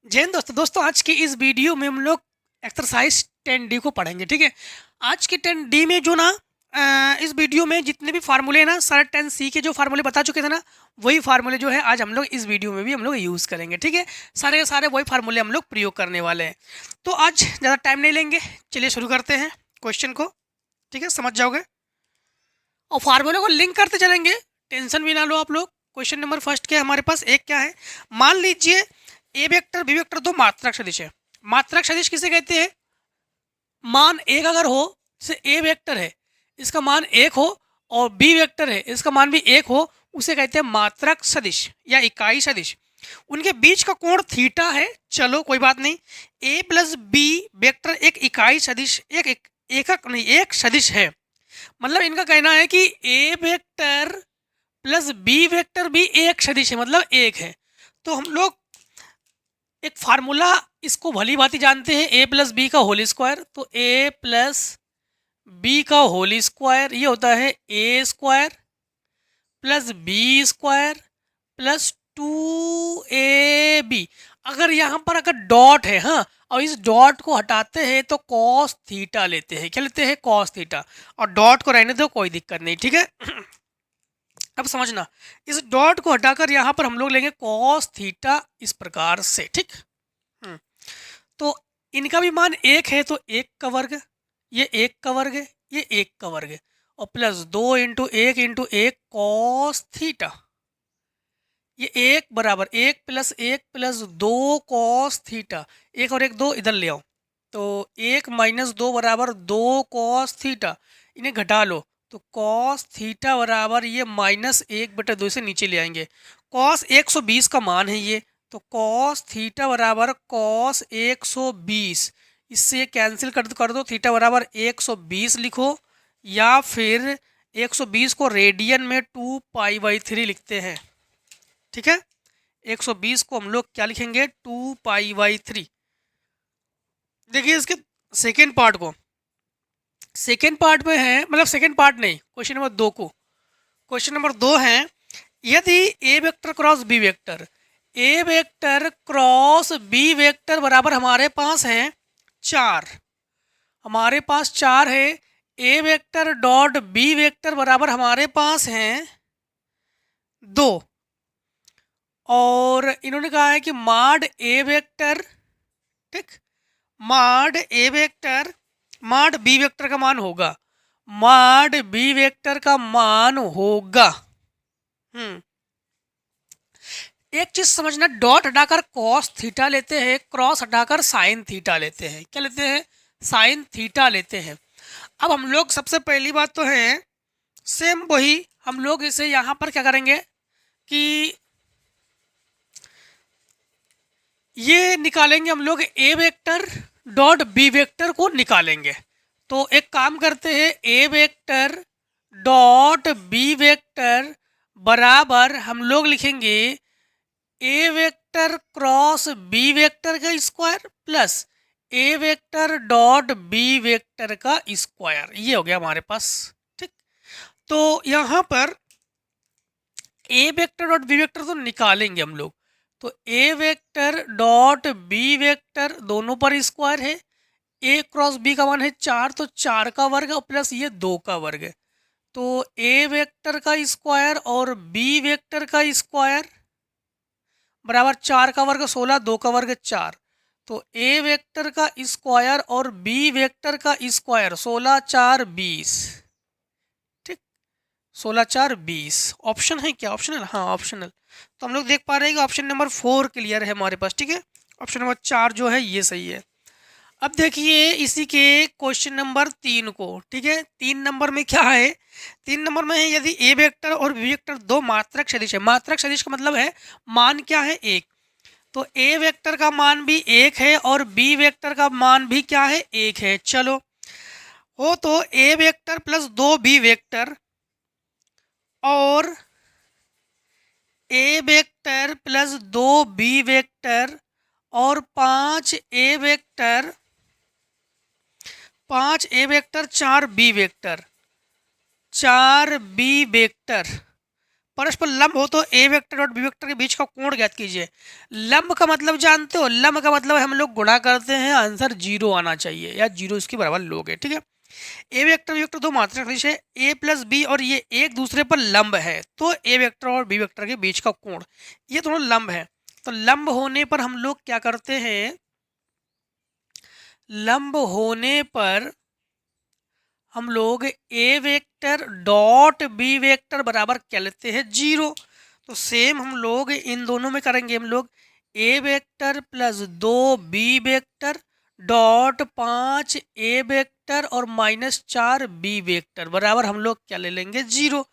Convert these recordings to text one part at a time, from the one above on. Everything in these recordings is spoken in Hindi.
जय हिंद दोस्तों दोस्तों आज की इस वीडियो में हम लोग एक्सरसाइज 10D को पढ़ेंगे। ठीक है, आज के 10D में जो ना इस वीडियो में जितने भी फार्मूले हैं ना, सारे 10C के जो फार्मूले बता चुके थे ना, वही फार्मूले जो है आज हम लोग इस वीडियो में भी हम लोग यूज़ करेंगे। ठीक है, सारे के सारे वही फार्मूले हम लोग प्रयोग करने वाले हैं। तो आज ज़्यादा टाइम नहीं लेंगे, चलिए शुरू करते हैं क्वेश्चन को। ठीक है, समझ जाओगे और फार्मूले को लिंक करते चलेंगे, टेंशन भी ना लो आप लोग। क्वेश्चन नंबर फर्स्ट क्या है हमारे पास, एक क्या है, मान लीजिए ए वेक्टर बी वेक्टर दो मात्रक सदिश है। मात्रक सदिश किसे कहते हैं, मान एक अगर हो, जैसे ए वेक्टर है इसका मान एक हो और बी वेक्टर है इसका मान भी एक हो, उसे कहते हैं मात्रक सदिश या इकाई सदिश। उनके बीच का कोण थीटा है। चलो कोई बात नहीं, ए प्लस बी वेक्टर एक इकाई सदिश एकक नहीं एक सदिश है। मतलब इनका कहना है कि A vector plus B vector भी एक सदिश है, मतलब एक है। तो हम लोग एक फार्मूला इसको भली भांति जानते हैं, ए प्लस बी का होल स्क्वायर। तो ए प्लस बी का होल स्क्वायर ये होता है A square plus B square plus 2ab। अगर यहाँ पर अगर डॉट है, हाँ, और इस डॉट को हटाते हैं तो कॉस थीटा लेते हैं। क्या लेते हैं? Cos theta. और डॉट को रहने दो, कोई दिक्कत नहीं। ठीक है अब समझना, इस डॉट को हटाकर यहाँ पर हम लोग लेंगे कॉस थीटा इस प्रकार से। ठीक, तो इनका भी मान एक है, तो एक का वर्ग, ये एक का वर्ग है, ये एक का वर्ग है, और प्लस 2 इंटू एक कॉस थीटा। ये एक बराबर एक प्लस दो कॉस थीटा। एक और एक दो इधर ले आओ, तो एक माइनस दो बराबर दो कॉस थीटा। इन्हें घटा लो तो कॉस थीटा बराबर ये माइनस एक बटे दो से नीचे ले आएंगे। कॉस 120 का मान है ये, तो कॉस थीटा बराबर कॉस 120। इससे ये कैंसिल कर दो, थीटा बराबर 120 लिखो, या फिर 120 को रेडियन में 2π/3 लिखते हैं। ठीक है, 120 को हम लोग क्या लिखेंगे, 2π/3। देखिए इसके सेकेंड पार्ट को, सेकेंड पार्ट में है, मतलब सेकेंड पार्ट नहीं, क्वेश्चन नंबर 2 को, क्वेश्चन नंबर 2 है, यदि ए vector cross B vector, A vector cross B vector बराबर हमारे पास है 4, हमारे पास 4 है, A vector dot B vector बराबर हमारे पास है 2, और इन्होंने कहा है कि माड ए वेक्टर, ठीक, माड ए वेक्टर माड बी वेक्टर का मान होगा, माड बी वेक्टर का मान होगा। एक चीज समझना, डॉट हटाकर कॉस थीटा लेते हैं, क्रॉस हटाकर साइन थीटा लेते हैं। क्या लेते हैं? साइन थीटा लेते हैं। अब हम लोग सबसे पहली बात तो है, सेम वही हम लोग इसे यहां पर क्या करेंगे कि ये निकालेंगे, हम लोग A vector dot B vector को निकालेंगे। तो एक काम करते हैं, ए वेक्टर डॉट बी वेक्टर बराबर हम लोग लिखेंगे ए वेक्टर क्रॉस बी वेक्टर का square plus A vector dot B vector का स्क्वायर। ये हो गया हमारे पास। ठीक, तो यहाँ पर ए वेक्टर डॉट बी वेक्टर तो निकालेंगे हम लोग, तो A vector dot B vector दोनों पर स्क्वायर है, ए क्रॉस बी का मान है 4, तो 4 का वर्ग प्लस ये 2 का वर्ग है, तो ए वेक्टर का स्क्वायर और बी वेक्टर का स्क्वायर बराबर 4 का वर्ग 16, 2 का वर्ग 4, तो ए वेक्टर का स्क्वायर और बी वेक्टर का स्क्वायर 16 4 20। 16 4 20 ऑप्शन है क्या? ऑप्शनल, हाँ ऑप्शनल। तो हम लोग देख पा रहे हैं कि ऑप्शन नंबर 4 क्लियर है हमारे पास। ठीक है, ऑप्शन नंबर 4 जो है ये सही है। अब देखिए इसी के क्वेश्चन नंबर 3 को। ठीक है, 3 नंबर में क्या है, 3 नंबर में है, यदि ए वेक्टर और बी वेक्टर दो मात्रक सदिश है। मात्रक सदिश का मतलब है मान क्या है, एक, तो ए वेक्टर का मान भी एक है और बी वेक्टर का मान भी क्या है, एक है। चलो हो तो A vector plus 2 B vector और A vector plus 2 B vector और 5 A vector 4 B vector 4 B vector परस्पर लंब हो तो ए वेक्टर और बी वेक्टर के बीच का कोण ज्ञात कीजिए। लंब का मतलब जानते हो, लंब का मतलब हम लोग गुणा करते हैं, आंसर 0 आना चाहिए या 0 इसके बराबर लोगे, ठीक है। ए वेक्टर बी वेक्टर दो मात्रक सदिश है, ए प्लस बी, और ये एक दूसरे पर लंब है, तो ए वेक्टर और बी वेक्टर के बीच का कोण ये दोनों लंब है। तो लंब होने पर हम लोग क्या करते हैं, लंब होने पर हम लोग A vector dot B vector बराबर क्या लेते हैं, 0। तो सेम हम लोग इन दोनों में करेंगे, हम लोग A vector plus 2 B vector dot 5 A vector और -4 बी वेक्टर बराबर हम लोग क्या ले लेंगे, 0।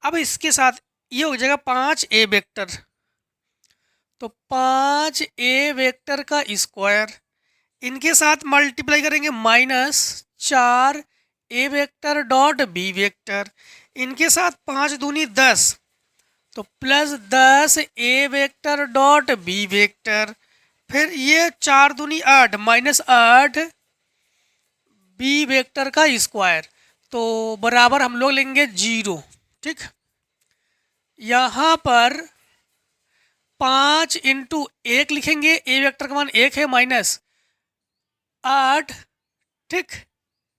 अब इसके साथ ये हो जाएगा 5 ए वेक्टर, तो 5 ए वेक्टर का स्क्वायर, इनके साथ मल्टीप्लाई करेंगे -4 ए वेक्टर डॉट बी वेक्टर, इनके साथ 5 दूनी 10, तो +10 ए वेक्टर डॉट बी वेक्टर, फिर ये 4 दूनी 8 -8 बी वेक्टर का स्क्वायर, तो बराबर हम लोग लेंगे 0, ठीक। यहाँ पर 5 इंटू 1 लिखेंगे, ए वेक्टर का मान 1 है, -8, ठीक।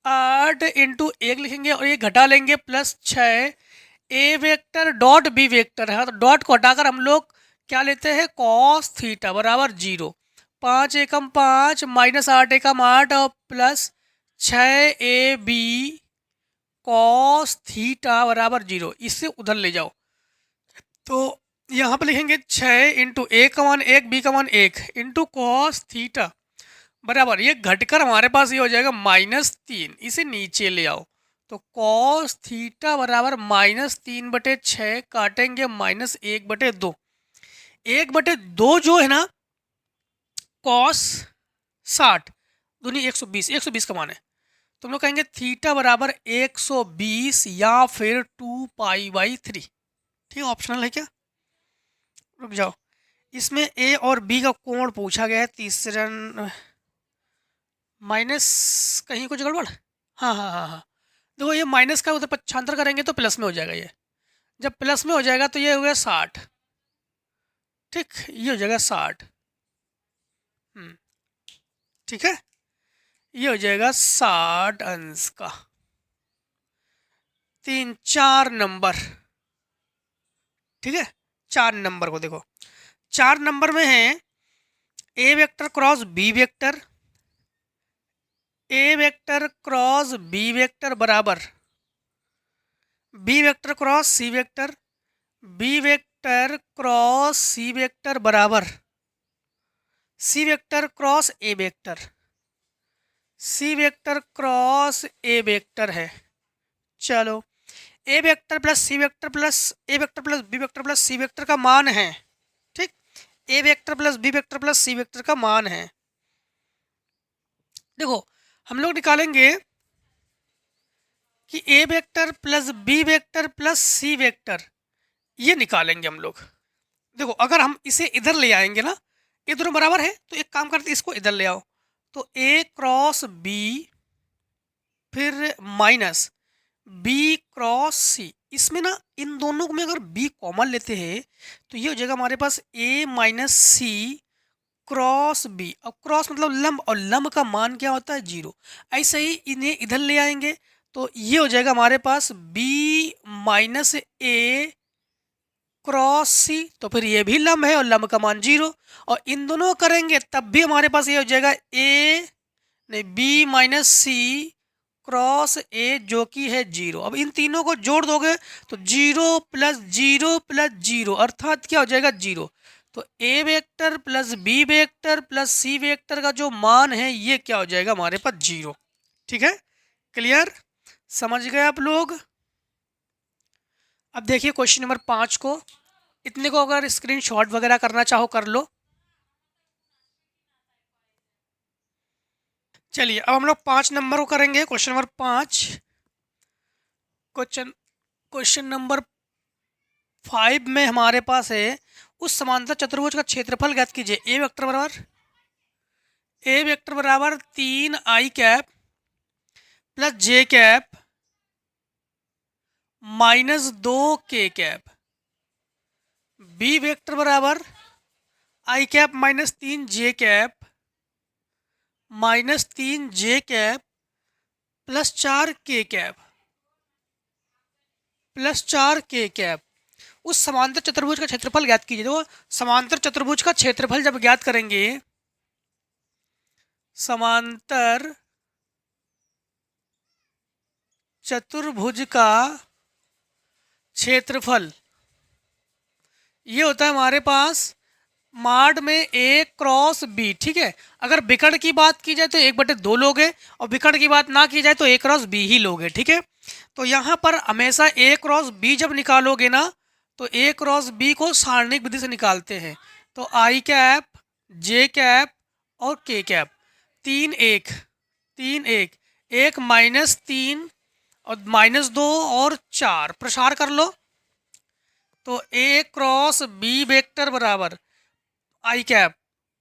8 इंटू 1 लिखेंगे और ये घटा लेंगे +6 ए वेक्टर डॉट बी वेक्टर है, तो डॉट को हटाकर हम लोग क्या लेते हैं, कॉस थीटा बराबर 0। 5 एकम 5 -8 एकम 8 और +6 ए बी कॉस थीटा बराबर 0, इससे उधर ले जाओ, तो यहाँ पर लिखेंगे 6 इंटू 1 का मान 1 बी का मान 1 इंटू कॉस थीटा बराबर, ये घटकर हमारे पास ये हो जाएगा -3, इसे नीचे ले आओ, तो कॉस थीटा बराबर -3/6 काटेंगे -1/2, 1/2 जो है ना कॉस 60 दूनी 120, 120 का मान है, तो हम लोग कहेंगे थीटा बराबर 120 या फिर 2π/3, ठीक है। ऑप्शनल है क्या, रुक जाओ, इसमें ए और बी का कोण पूछा गया है, तीसरा माइनस कहीं कुछ गड़बड़, हाँ हाँ हाँ हाँ, देखो ये माइनस का उधर पक्षांतर करेंगे तो प्लस में हो जाएगा, ये जब प्लस में हो जाएगा तो ये हो गया 60, ठीक, ये हो जाएगा 60, ठीक है, ये हो जाएगा 60 अंश का। 4 नंबर, ठीक है। 4 नंबर को देखो, 4 नंबर में है A vector cross B vector, A vector cross B vector बराबर B vector cross C vector, B vector cross C vector बराबर C vector cross A vector, C vector cross A vector है। चलो A vector plus C vector plus A vector plus B vector plus C vector का मान है, ठीक। A vector plus B vector plus C vector का मान है, देखो हम लोग निकालेंगे कि A vector plus B vector plus C vector, ये निकालेंगे हम लोग। देखो अगर हम इसे इधर ले आएंगे ना, ये दोनों बराबर है, तो एक काम करते इसको इधर ले आओ, तो ए क्रॉस बी फिर माइनस बी क्रॉस सी, इसमें ना इन दोनों में अगर बी कॉमन लेते हैं तो ये हो जाएगा हमारे पास ए माइनस सी क्रॉस बी। अब क्रॉस मतलब लंब, और लंब का मान क्या होता है, 0। ऐसे ही इन्हें इधर ले आएंगे तो ये हो जाएगा हमारे पास बी माइनस ए क्रॉस सी, तो फिर ये भी लंब है और लंब का मान 0, और इन दोनों करेंगे तब भी हमारे पास ये हो जाएगा ए नहीं B minus C cross A जो कि है 0। अब इन तीनों को जोड़ दोगे तो 0 + 0 + 0 अर्थात क्या हो जाएगा, 0। तो A vector plus B vector plus C vector का जो मान है ये क्या हो जाएगा हमारे पास, 0, ठीक है। क्लियर, समझ गए आप लोग। अब देखिए क्वेश्चन नंबर 5 को, इतने को अगर स्क्रीनशॉट वगैरह करना चाहो कर लो। चलिए अब हम लोग 5 नंबर को करेंगे, क्वेश्चन नंबर 5। क्वेश्चन नंबर 5 में हमारे पास है उस समांतर चतुर्भुज का क्षेत्रफल ज्ञात कीजिए। ए वेक्टर बराबर 3i cap plus J cap -2k cap, B vector बराबर I cap -3 J cap -3 J cap +4 K cap +4 K cap. उस समांतर चतुर्भुज का क्षेत्रफल ज्ञात कीजिए। तो समांतर चतुर्भुज का क्षेत्रफल जब ज्ञात करेंगे, समांतर चतुर्भुज का क्षेत्रफल ये होता है हमारे पास माड में ए क्रॉस बी। ठीक है, अगर विकर्ण की बात की जाए तो 1/2 लोगे और विकर्ण की बात ना की जाए तो ए क्रॉस बी ही लोगे। ठीक है, तो यहाँ पर हमेशा ए क्रॉस बी जब निकालोगे ना तो ए क्रॉस बी को सारणिक विधि से निकालते हैं। तो आई कैप, जे कैप और के कैप, 3 1 1 -3 और -2 और 4 प्रसार कर लो। तो ए क्रॉस बी वेक्टर बराबर आई कैप,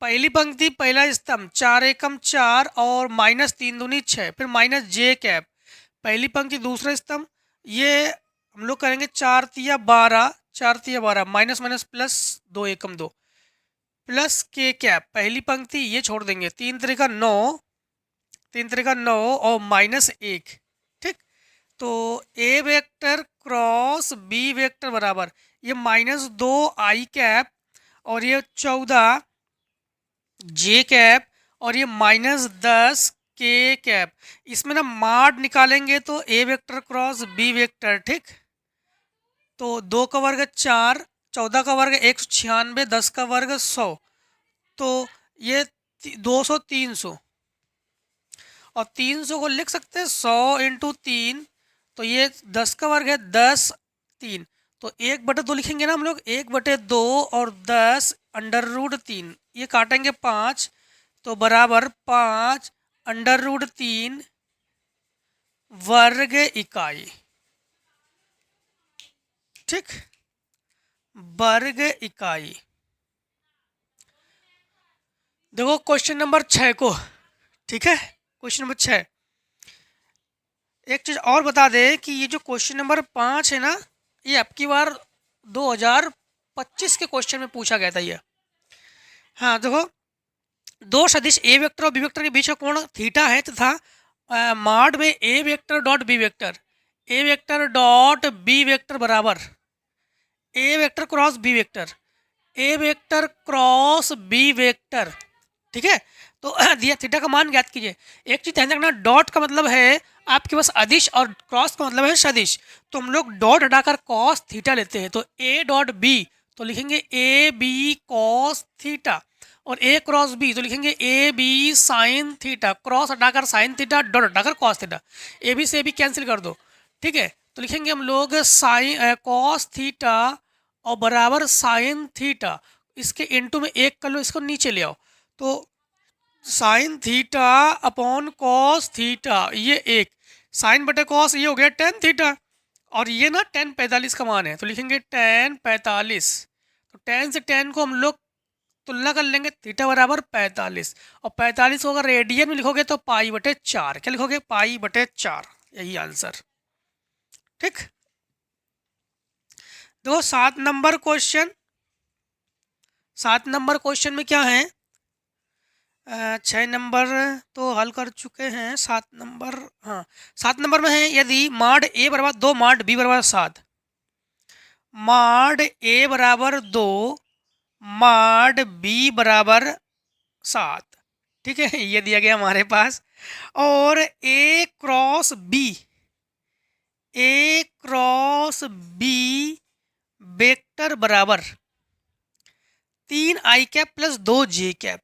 पहली पंक्ति पहला स्तंभ 4 एकम 4 और -3 दूनी 6, फिर -जे कैप पहली पंक्ति दूसरा स्तंभ, ये हम लोग करेंगे 4 तिया 12 4 तिया 12 माइनस माइनस प्लस 2 एकम 2 प्लस के कैप पहली पंक्ति ये छोड़ देंगे 3 तरीका 9 3 तरीका 9 और -1। ठीक, तो A vector cross B vector बराबर ये -2 आई कैप और ये 14 जे कैप और ये -10 के कैप। इसमें ना माड निकालेंगे तो A vector cross B vector. ठीक, तो 2 का वर्ग 4, 14 का वर्ग 196, 10 का वर्ग 100, तो ये 200 300 और 300 को लिख सकते हैं 100 × 3, तो ये 10 का वर्ग है 10 3, तो 1/2 लिखेंगे ना हम लोग, 1/2 और 10 √3, ये काटेंगे 5 तो बराबर 5 √3 वर्ग इकाई। ठीक, वर्ग इकाई। देखो क्वेश्चन नंबर 6 को। ठीक है, क्वेश्चन नंबर 6। एक चीज़ और बता दें कि ये जो क्वेश्चन नंबर 5 है ना, ये आपकी बार 2025 के क्वेश्चन में पूछा गया था ये। हाँ देखो, दो सदिश ए वेक्टर और बी वेक्टर के बीच का कोण थीटा है तथा माड में ए वेक्टर डॉट बी वेक्टर बराबर A vector cross B vector, A vector cross B vector. ठीक है, तो दिया थीटा का मान ज्ञात कीजिए। एक चीज ध्यान रखना, डॉट का मतलब है आपके पास अदिश और क्रॉस का मतलब है सदिश। तो हम लोग डॉट हटाकर कॉस थीटा लेते हैं, तो ए डॉट बी तो लिखेंगे ए बी कॉस थीटा और ए क्रॉस बी तो लिखेंगे A B sine theta. Cross हटाकर साइन थीटा, डॉट हटाकर कॉस थीटा, ए बी से ए बी कैंसिल कर दो। ठीक है, तो लिखेंगे हम लोग साइन कॉस थीटा और बराबर साइन थीटा, इसके इनटू में 1 कर लो, इसको नीचे ले आओ, तो sine theta upon cos theta, ये 1 साइन बटे कॉस ये हो गया tan थीटा और ये ना tan 45 का मान है, तो लिखेंगे tan 45। तो tan से tan को हम लोग तुलना कर लेंगे, थीटा बराबर 45 और 45 को अगर रेडियन में लिखोगे तो π/4। क्या लिखोगे? π/4, यही आंसर। ठीक, देखो 7 नंबर क्वेश्चन। 7 नंबर क्वेश्चन में क्या है, 6 नंबर तो हल कर चुके हैं, 7 नंबर, हाँ 7 नंबर में है यदि माड ए बराबर 2 माड बी बराबर 7, माड ए बराबर 2 माड बी बराबर 7। ठीक है, ये दिया गया हमारे पास। और ए क्रॉस बी वेक्टर बराबर 3 I cap plus 2 J cap,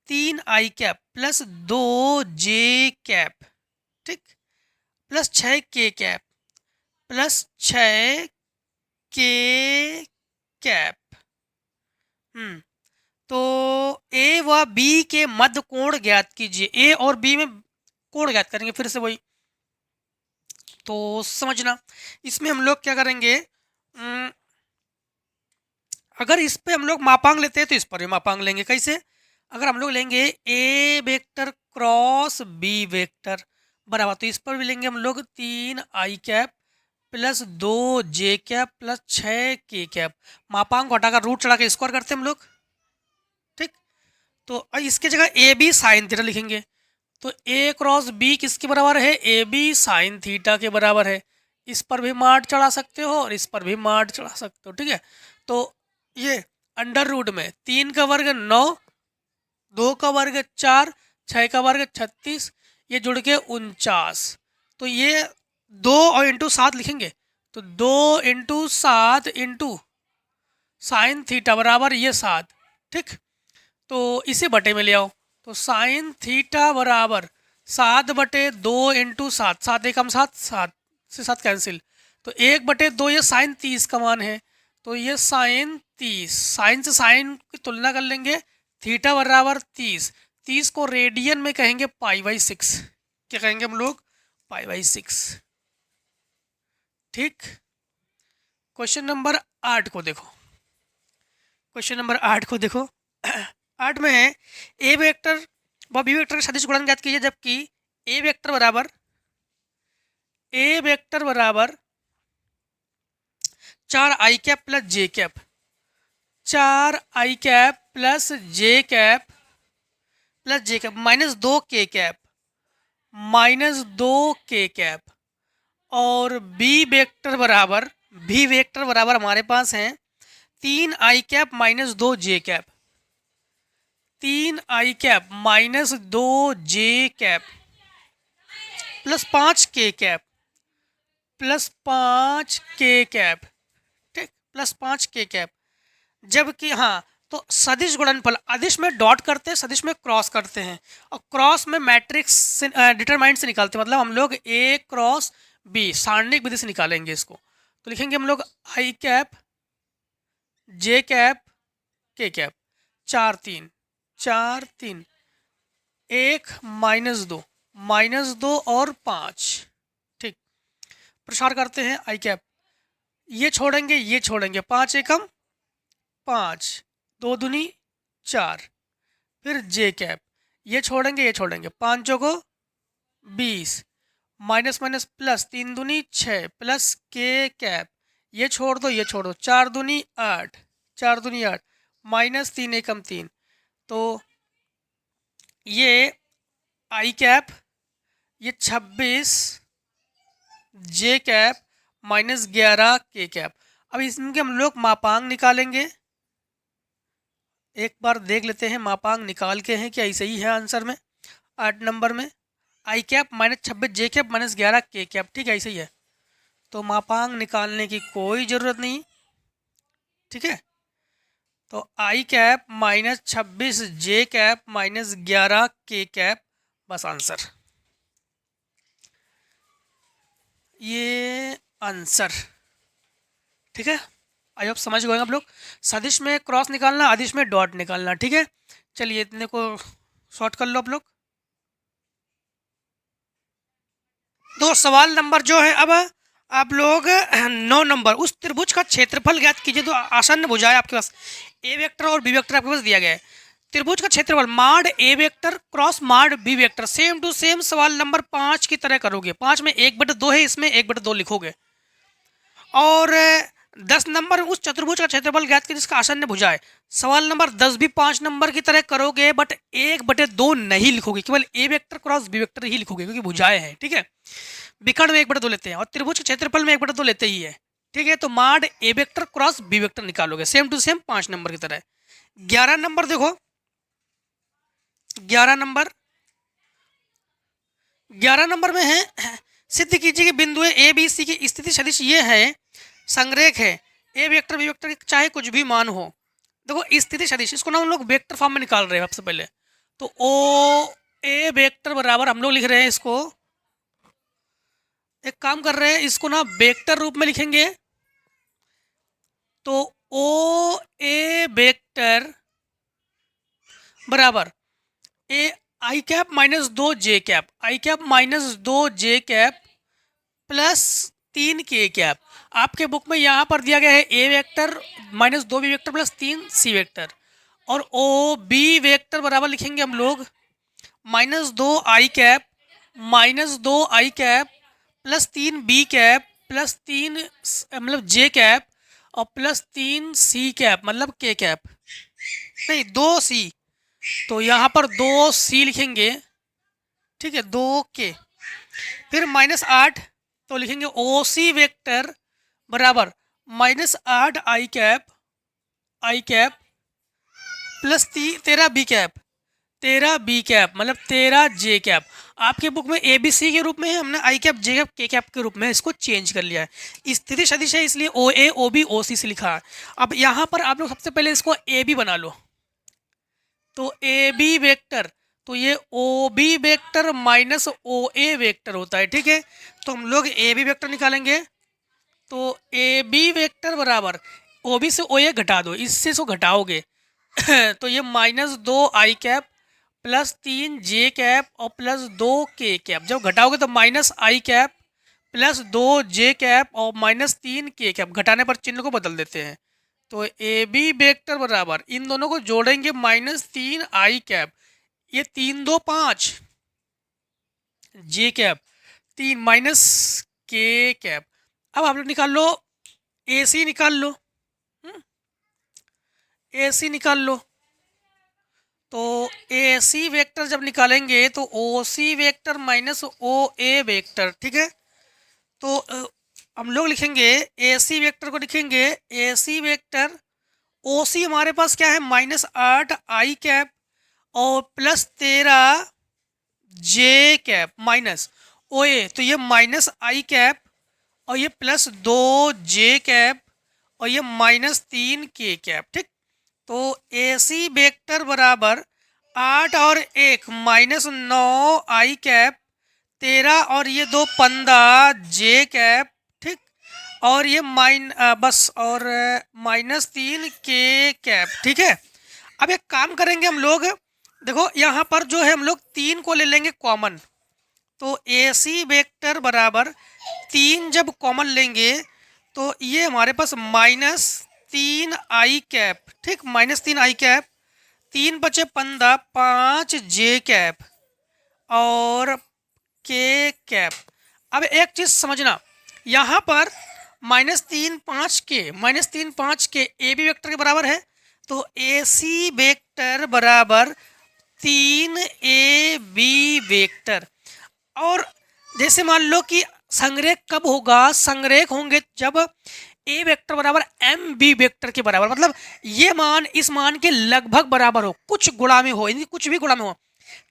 3 I cap plus 2 J cap, ठीक, प्लस 6 के कैप प्लस 6 के कैप। तो ए व बी के मध्य कोण ज्ञात कीजिए। ए और बी में कोण ज्ञात करेंगे, फिर से वही। तो समझना, इसमें हम लोग क्या करेंगे, अगर इस पे हम लोग मापांक लेते हैं तो इस पर भी मापांक लेंगे। कैसे? अगर हम लोग लेंगे A vector cross B vector बराबर, तो इस पर भी लेंगे हम लोग 3 I cap plus 2 j cap plus 6 k cap. मापांक को हटाकर रूट चढ़ा के स्क्वायर करते हैं हम लोग, ठीक। तो इसके जगह ए बी साइन थीटा लिखेंगे। तो ए क्रॉस बी किसके बराबर है? ए बी साइन थीटा के बराबर है। इस पर भी मार्ट चढ़ा सकते हो और इस पर भी मार्ट चढ़ा सकते हो, ठीक है। तो ये अंडर रूट में 3 का वर्ग 9, 2 का वर्ग 4, 6 का वर्ग 36, ये जुड़ के 49। तो ये 2 और इंटू 7 लिखेंगे। तो 2 इंटू 7 इंटू साइन थीटा बराबर ये 7, ठीक। तो इसे बटे में ले आओ। तो साइन थीटा बराबर 7/2 इंटू 7, 7 एकम 7, 7 से 7 कैंसिल। तो 1/2 ये साइन 30 का मान है। तो ये साइन 30, साइन से साइन की तुलना कर लेंगे। थीटा बराबर 30, 30 को रेडियन में कहेंगे π/6। क्या कहेंगे हम लोग? π/6, ठीक। क्वेश्चन नंबर 8 को देखो। क्वेश्चन नंबर 8 को देखो। 8 में है ए वेक्टर व बी वेक्टर का सदिश गुणन ज्ञात कीजिए, जबकि ए वेक्टर बराबर 4i cap plus J cap, 4i cap plus J cap minus 2k cap, minus 2k cap. और बी वेक्टर बराबर हमारे पास है 3i cap minus 2j cap, 3i cap minus 2j cap plus 5k cap, plus 5k cap, ठीक, प्लस 5k कैप। जबकि हाँ, तो सदिश गुणनफल अदिश में डॉट करते हैं, सदिश में क्रॉस करते हैं, और क्रॉस में मैट्रिक्स डिटरमाइंट से निकालते हैं। मतलब हम लोग ए क्रॉस बी सारणिक विधि से निकालेंगे इसको। तो लिखेंगे हम लोग i कैप जे कैप के कैप, 4 3 4 3, 1 माइनस 2 और 5, ठीक। प्रसार करते हैं i कैप, ये छोड़ेंगे 5 एकम 5, 2 दूनी 4। फिर जे कैप, ये छोड़ेंगे 5 चौको 20, माइनस प्लस 3 दूनी 6 प्लस के कैप, ये छोड़ दो 4 दूनी 8, 4 दूनी 8, माइनस 3 एकम 3। तो ये i कैप, ये 26 जे कैप माइनस 11 के कैप। अब इसके हम लोग मापांक निकालेंगे। एक बार देख लेते हैं मापांक निकाल के हैं क्या सही है आंसर में। 8 नंबर में i cap minus 26 J cap minus 11 के कैप, ठीक है, ऐसे ही है। तो मापांक निकालने की कोई ज़रूरत नहीं, ठीक है। तो i cap minus 26 J cap minus 11 के कैप, बस आंसर, ये आंसर, ठीक है। आई होप समझ गए आप लोग। सदिश में क्रॉस निकालना, अदिश में डॉट निकालना, ठीक है। चलिए इतने को शॉर्ट कर लो आप लोग। दो सवाल नंबर जो है, अब आप लोग 9 नंबर, उस त्रिभुज का क्षेत्रफल ज्ञात कीजिए। तो आसान बुझाए आपके पास ए वेक्टर और बी वेक्टर आपके पास दिया गया है। त्रिभुज का क्षेत्रफल mod A vector cross mod B vector, same to same सवाल नंबर 5 की तरह करोगे। 5 में 1/2 है, इसमें 1/2 लिखोगे। और 10 नंबर उस चतुर्भुज का क्षेत्रफल ज्ञात कीजिए जिसका आसन्न भुजा है। सवाल नंबर 10 भी 5 नंबर की तरह करोगे, बट 1/2 नहीं लिखोगे, केवल ए वेक्टर क्रॉस बी वेक्टर ही लिखोगे क्योंकि भुजाएं हैं, ठीक है। विकर्ण में 1/2 लेते हैं और त्रिभुज के क्षेत्रफल में 1/2 लेते ही है, ठीक है। तो mod A vector cross B vector निकालोगे, सेम टू सेम 5 नंबर की तरह। 11 नंबर देखो, 11 नंबर में है सिद्ध कीजिए कि बिंदु ए बी सी की स्थिति सदिश ये है, संरेख है, ए वेक्टर बी वेक्टर चाहे कुछ भी मान हो। देखो स्थिति सदिश, इसको ना हम लोग वेक्टर फॉर्म में निकाल रहे हैं सबसे पहले। तो ओ ए वेक्टर बराबर हम लोग लिख रहे हैं, इसको एक काम कर रहे हैं, इसको ना वेक्टर रूप में लिखेंगे। तो ओ ए वेक्टर बराबर ए आई कैप माइनस 2 जे कैप, आई कैप माइनस 2 जे कैप प्लस 3 के कैप। आपके बुक में यहाँ पर दिया गया है A vector minus 2 B vector plus 3 C vector. और ओ बी वेक्टर बराबर लिखेंगे हम लोग minus 2 I cap minus 2 I cap plus 3 B cap plus 3 मतलब जे कैप और प्लस 3 सी कैप मतलब के कैप, नहीं 2 सी, तो यहाँ पर 2 सी लिखेंगे, ठीक है, 2 के, फिर -8 तो लिखेंगे ओ सी वेक्टर बराबर -8 I cap plus 13 B cap, 13 B cap मतलब 13 जे कैप। आपके बुक में ए बी सी के रूप में है, हमने आई कैप जे कैप के कैप के रूप में इसको चेंज कर लिया है। स्थिति सदिश है इसलिए ओ ए ओ बी ओ सी से लिखा है। अब यहाँ पर आप लोग सबसे पहले इसको ए बी बना लो, तो ए बी वेक्टर, तो ये ओ बी वेक्टर माइनस ओ ए वेक्टर होता है, ठीक है। तो हम लोग ए बी वेक्टर निकालेंगे, तो ए बी वेक्टर बराबर ओ बी से ओ ए घटा दो, इससे इसको घटाओगे तो ये -2 I cap plus 3 J cap और प्लस 2 के कैप, जब घटाओगे तो -आई कैप प्लस 2 जे कैप और -3 के कैप, घटाने पर चिन्ह को बदल देते हैं। तो ए बी वेक्टर बराबर इन दोनों को जोड़ेंगे -3 आई कैप, ये 3 2 5 जे कैप 3 माइनस के कैप। अब आप लोग निकाल लो ए सी, निकाल लो ए सी निकाल लो। तो ए सी वेक्टर जब निकालेंगे तो ओ सी वेक्टर माइनस ओ ए वेक्टर, ठीक है। तो हम लोग लिखेंगे ए सी वेक्टर को लिखेंगे ए सी वेक्टर ओ सी हमारे पास क्या है -8 आई कैप और प्लस 13 जे कैप माइनस ओ ए, तो ये -आई कैप और ये प्लस 2 जे कैप और ये -3 के कैप, ठीक। तो ए सी वेक्टर बराबर 8 और 1 -9 आई कैप, 13 और ये 2 15 जे कैप, ठीक। और ये बस और -3 के कैप, ठीक है। अब एक काम करेंगे हम लोग, देखो यहाँ पर जो है हम लोग 3 को ले लेंगे कॉमन, तो ए सी वेक्टर बराबर 3 जब कॉमन लेंगे तो ये हमारे पास -3 आई कैप, ठीक, -3 आई कैप, 3 बचे 15 5 जे कैप और के कैप। अब एक चीज़ समझना, यहाँ पर -3 5 के ए बी वेक्टर के बराबर है, तो ए सी वेक्टर बराबर 3 ए बी वेक्टर। और जैसे मान लो कि संरेख कब होगा, संरेख होंगे जब ए वेक्टर बराबर एम बी वेक्टर के बराबर, मतलब ये मान इस मान के लगभग बराबर हो, कुछ गुणा में हो, यानी कुछ भी गुणा में हो,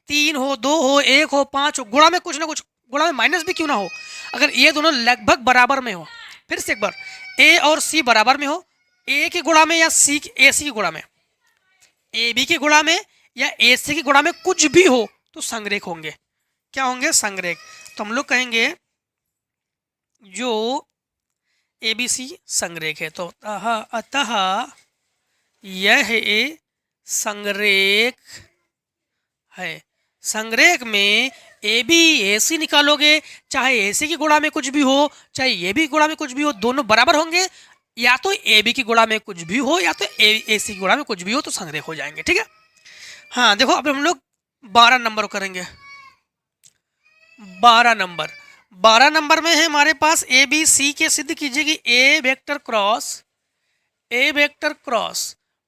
3 हो 2 हो 1 हो 5 हो, गुणा में कुछ ना कुछ, गुणा में माइनस भी क्यों ना हो, अगर ये दोनों लगभग बराबर में हो, फिर से एक बार ए और सी बराबर में हो, ए के गुणा में या सी ए सी के गुणा में, ए बी के गुणा में या ए सी के गुणा में कुछ भी हो तो संरेख होंगे। क्या होंगे? संरेख। तो हम लोग कहेंगे जो ए बी सी संरेख है, तो अतः यह संरेख है। संरेख में ए बी ए सी निकालोगे, चाहे ए सी की गुणा में कुछ भी हो चाहे ए बी गुणा में कुछ भी हो, दोनों बराबर होंगे, या तो ए बी की गुणा में कुछ भी हो या तो ए सी की गुणा में कुछ भी हो, तो संरेख हो जाएंगे, ठीक है। हाँ देखो, अब हम लोग 12 नंबर करेंगे। 12 नंबर में है हमारे पास ए बी सी के सिद्ध कीजिए कि A vector cross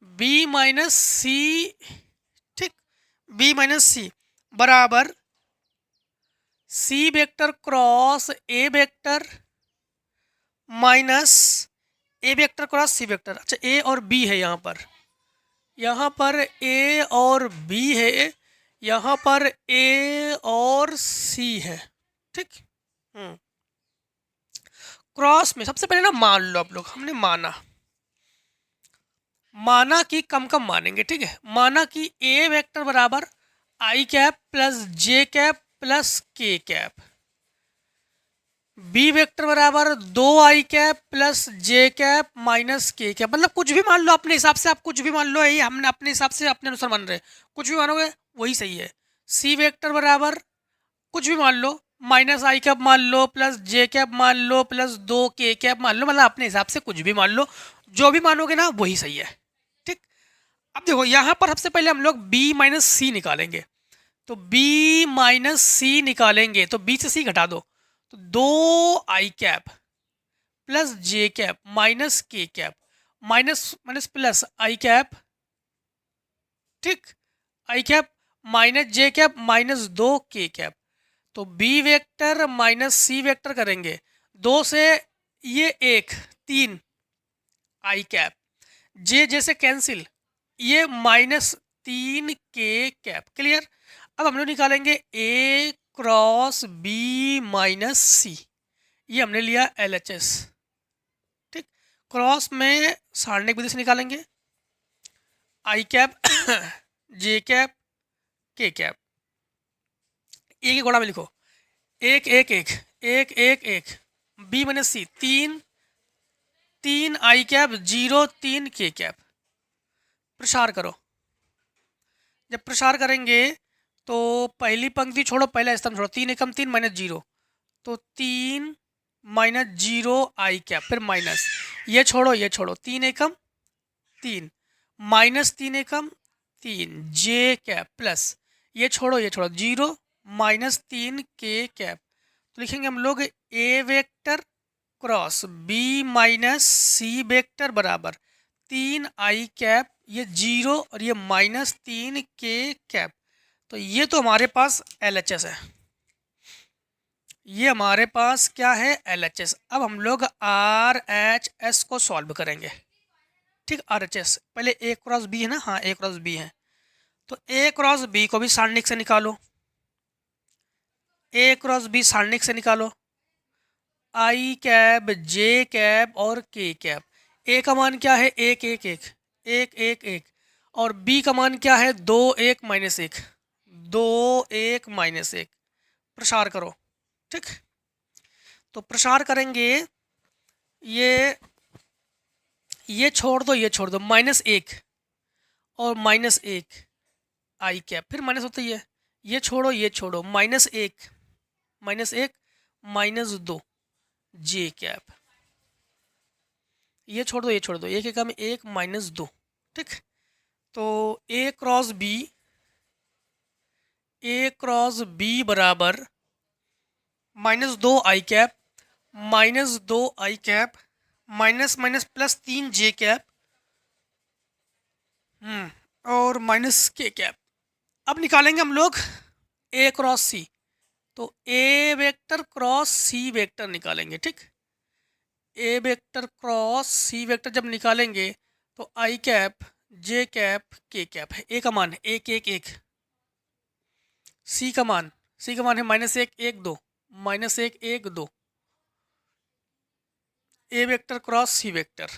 B minus C, ठीक, बी माइनस सी बराबर C vector cross A vector minus A vector cross C vector. अच्छा, ए और बी है यहाँ पर ए और बी है, यहाँ पर ए और सी है, ठीक। क्रॉस में सबसे पहले ना मान लो आप लोग, हमने माना कि कम मानेंगे, ठीक है। माना कि ए वेक्टर बराबर I cap plus J cap plus के कैप, बी वेक्टर बराबर 2 I cap plus J cap minus K cap, मतलब कुछ भी मान लो अपने हिसाब से, आप कुछ भी मान लो, यही हमने अपने हिसाब से अपने अनुसार मान रहे, कुछ भी मानोगे वही सही है। सी वेक्टर बराबर कुछ भी मान लो, माइनस आई कैप मान लो प्लस जे कैप मान लो प्लस 2 के कैप मान लो, मतलब अपने हिसाब से कुछ भी मान लो, जो भी मानोगे ना वही सही है, ठीक। अब देखो यहाँ पर सबसे पहले हम लोग बी माइनस सी निकालेंगे, तो बी माइनस सी निकालेंगे तो बी से सी घटा दो, तो 2 I cap plus J cap minus K cap, minus minus plus I cap, ठीक, आई कैप माइनस जे कैप माइनस 2 के कैप। तो B vector minus C vector करेंगे, 2 से ये 1 3 आई कैप, जे जैसे कैंसिल, ये -3 के कैप। क्लियर। अब हम लोग निकालेंगे ए क्रॉस बी माइनस सी, ये हमने लिया LHS, ठीक। क्रॉस में सारणी की विधि से निकालेंगे, आई कैप जे कैप के कैप, एक ही घोड़ा में लिखो, एक एक एक एक एक एक, B minus C 3 I cap 0 3 के कैप। प्रसार करो। जब प्रसार करेंगे तो पहली पंक्ति छोड़ो, पहला स्तंभ छोड़ो, 3 एकम 3 माइनस 0, तो 3 माइनस 0 आई कैप, फिर माइनस, ये छोड़ो 3 एकम 3 माइनस 3 एकम 3 जे कैप, प्लस ये छोड़ो 0 माइनस 3 के कैप। तो लिखेंगे हम लोग A vector cross B minus C vector बराबर 3 आई कैप, ये 0 और ये -3 के कैप। तो ये तो हमारे पास LHS है, ये हमारे पास क्या है LHS। अब हम लोग RHS को सॉल्व करेंगे, ठीक। RHS पहले ए क्रॉस बी है ना, हाँ ए क्रॉस बी है, तो ए क्रॉस बी को भी सारणिक से निकालो, ए क्रॉस बी सारणिक से निकालो, आई कैप जे कैप और के कैप। ए का मान क्या है 1 1 1 1 1 1, और बी का मान क्या है 2 1 माइनस 1 2 1 माइनस 1। प्रसार करो, ठीक। तो प्रसार करेंगे, ये छोड़ दो -1 और -1 आई कैप, फिर माइनस होता ही है, ये छोड़ो -1 -2 जे कैप, ये छोड़ दो 1 एकम 1 -2, ठीक। तो ए क्रॉस बी बराबर -2 I cap -2 I cap minus minus plus 3 J cap और माइनस के कैप। अब निकालेंगे हम लोग ए क्रॉस सी, तो A vector cross C vector निकालेंगे, ठीक। A vector cross C vector जब निकालेंगे तो आई कैप जे कैप के कैप है, ए का मान है 1 1 1, सी का मान है -1 1 2 -1 1 2। ए वेक्टर क्रॉस सी वेक्टर,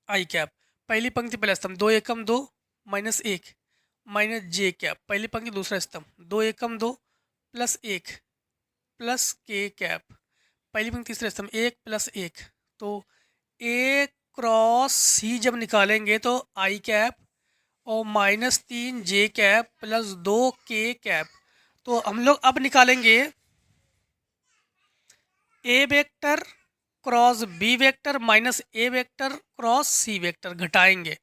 आई कैप पहली पंक्ति पहला स्तंभ 2 एकम 2 -1 माइनस जे कैप, पहली पंक्ति दूसरा स्तंभ 2 एकम 2 +1 प्लस के कैप, पहली पंक्ति तीसरा स्तंभ 1 + 1। तो ए क्रॉस सी जब निकालेंगे तो आई कैप और -3 जे कैप प्लस 2 के कैप। तो हम लोग अब निकालेंगे A vector cross B vector minus A vector cross C vector, घटाएंगे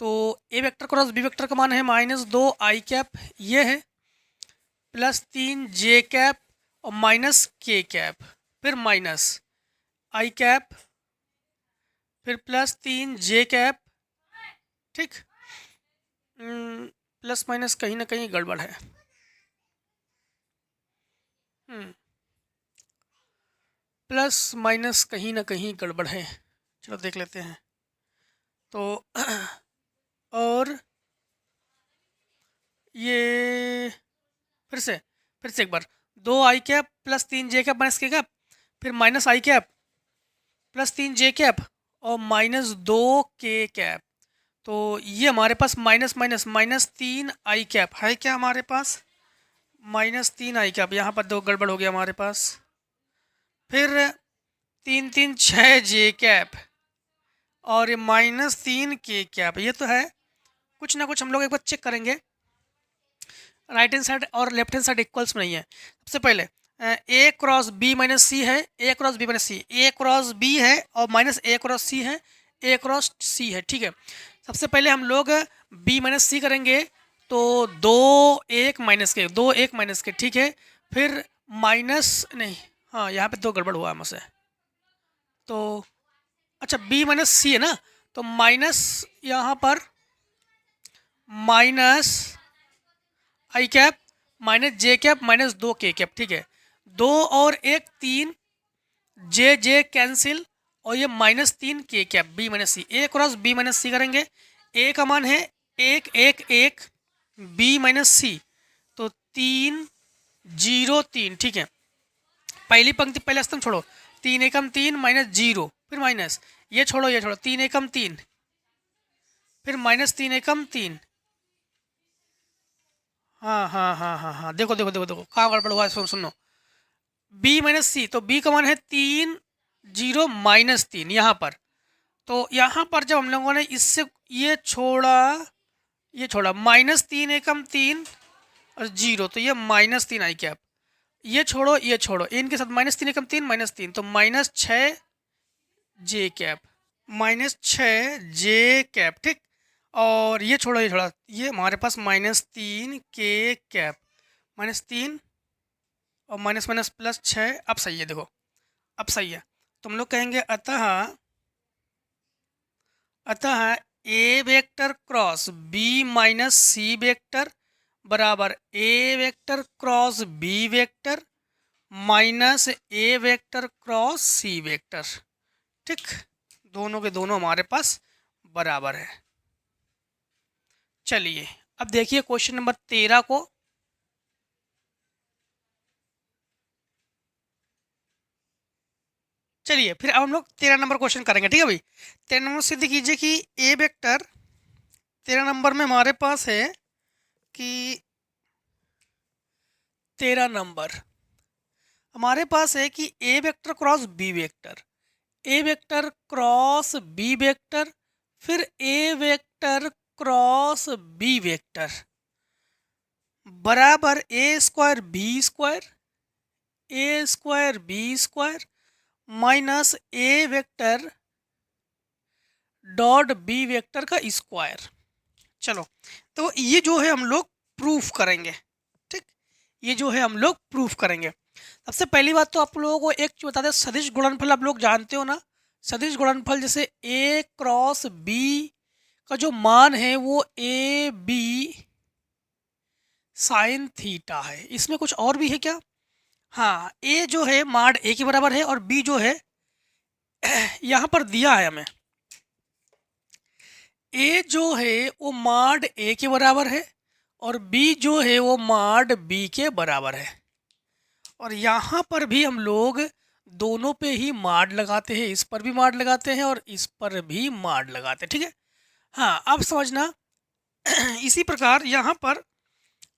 तो A vector cross B vector का मान है -2 आई कैप, ये है, +3 जे कैप और माइनस के कैप, फिर माइनस आई कैप, फिर +3 जे कैप, ठीक। प्लस माइनस कहीं ना कहीं गड़बड़ है, प्लस माइनस कहीं ना कहीं गड़बड़ है, चलो देख लेते हैं। तो और ये फिर से एक बार 2 I cap +3 J cap minus K cap, फिर minus I cap +3 J cap और -2 के कैप। तो ये हमारे पास -3 आई कैप है क्या हमारे पास, -3 आई कैप, यहाँ पर 2 गड़बड़ हो गया हमारे पास, फिर 3 3 6 जे कैप और ये -3 के कैप। ये तो है, कुछ ना कुछ हम लोग एक बार चेक करेंगे, राइट हैंड साइड और लेफ्ट हैंड साइड इक्वल्स में नहीं है। सबसे पहले ए क्रॉस बी माइनस सी है, ए क्रॉस बी माइनस सी, ए क्रॉस बी है और माइनस ए क्रॉस सी है, ए क्रॉस सी है, ठीक है। सबसे पहले हम लोग बी माइनस सी करेंगे तो 2 1 माइनस के 2 1 माइनस के, ठीक है। फिर माइनस नहीं, हाँ यहाँ पे 2 गड़बड़ हुआ हमसे, तो अच्छा बी माइनस सी है ना, तो माइनस यहाँ पर minus I cap minus J cap minus 2 के कैप, ठीक है। 2 और 1 3, जे जे कैंसिल, और ये माइनस 3 के कैप बी माइनस सी, ए क्रॉस बी माइनस सी करेंगे। ए का मान है 1 1 1, बी माइनस सी, तो 3 0 3, ठीक है। पहली पंक्ति पहले स्तंभ छोड़ो, 3 एकम 3 माइनस 0, फिर माइनस, ये छोड़ो 3 एकम 3, फिर माइनस 3 एकम 3। हाँ हाँ हाँ हाँ हाँ, देखो देखो देखो देखो कहाँ गड़बड़ हुआ है, सुनो। बी माइनस सी, तो बी का मान है 3 0 माइनस 3 यहाँ पर। तो यहाँ पर जब हम लोगों ने इससे ये छोड़ा माइनस 3 एकम 3 और 0, तो ये माइनस 3 आई कैप। ये छोड़ो इनके साथ माइनस 3 एकम 3 माइनस 3, तो माइनस 6 जे कैप, माइनस 6 जे कैप, ठीक। और ये छोड़ो ये हमारे पास माइनस 3 के कैप, माइनस 3 और माइनस माइनस प्लस 6। अब सही है, देखो अब सही है। तुम लोग कहेंगे अतः A vector cross B minus C vector बराबर A vector cross B vector minus A vector cross C vector, ठीक। दोनों के दोनों हमारे पास बराबर है। चलिए अब देखिए क्वेश्चन नंबर 13 को। चलिए फिर अब हम लोग 13 नंबर क्वेश्चन करेंगे, ठीक है भाई। 13 नंबर सिद्ध कीजिए कि ए वेक्टर, 13 नंबर में हमारे पास है कि 13 नंबर हमारे पास है कि A vector cross B vector, A vector cross B vector, फिर ए वेक्टर क्रॉस बी वेक्टर बराबर A square B square minus A vector dot B vector का स्क्वायर। चलो तो ये जो है हम लोग प्रूफ करेंगे, ठीक। ये जो है हम लोग प्रूफ करेंगे। सबसे पहली बात तो आप लोगों को एक चीज बता दें, सदिश गुणनफल आप लोग जानते हो ना। सदिश गुणनफल जैसे ए क्रॉस बी का जो मान है वो ए बी साइन थीटा है। इसमें कुछ और भी है क्या? हाँ, ए जो है माड ए के बराबर है और बी जो है यहाँ पर दिया है हमें, ए जो है वो माड ए के बराबर है और बी जो है वो माड बी के बराबर है। और यहाँ पर भी हम लोग दोनों पे ही माड लगाते हैं, इस पर भी माड लगाते हैं और इस पर भी माड लगाते हैं, ठीक है। हाँ अब समझना इसी प्रकार यहाँ पर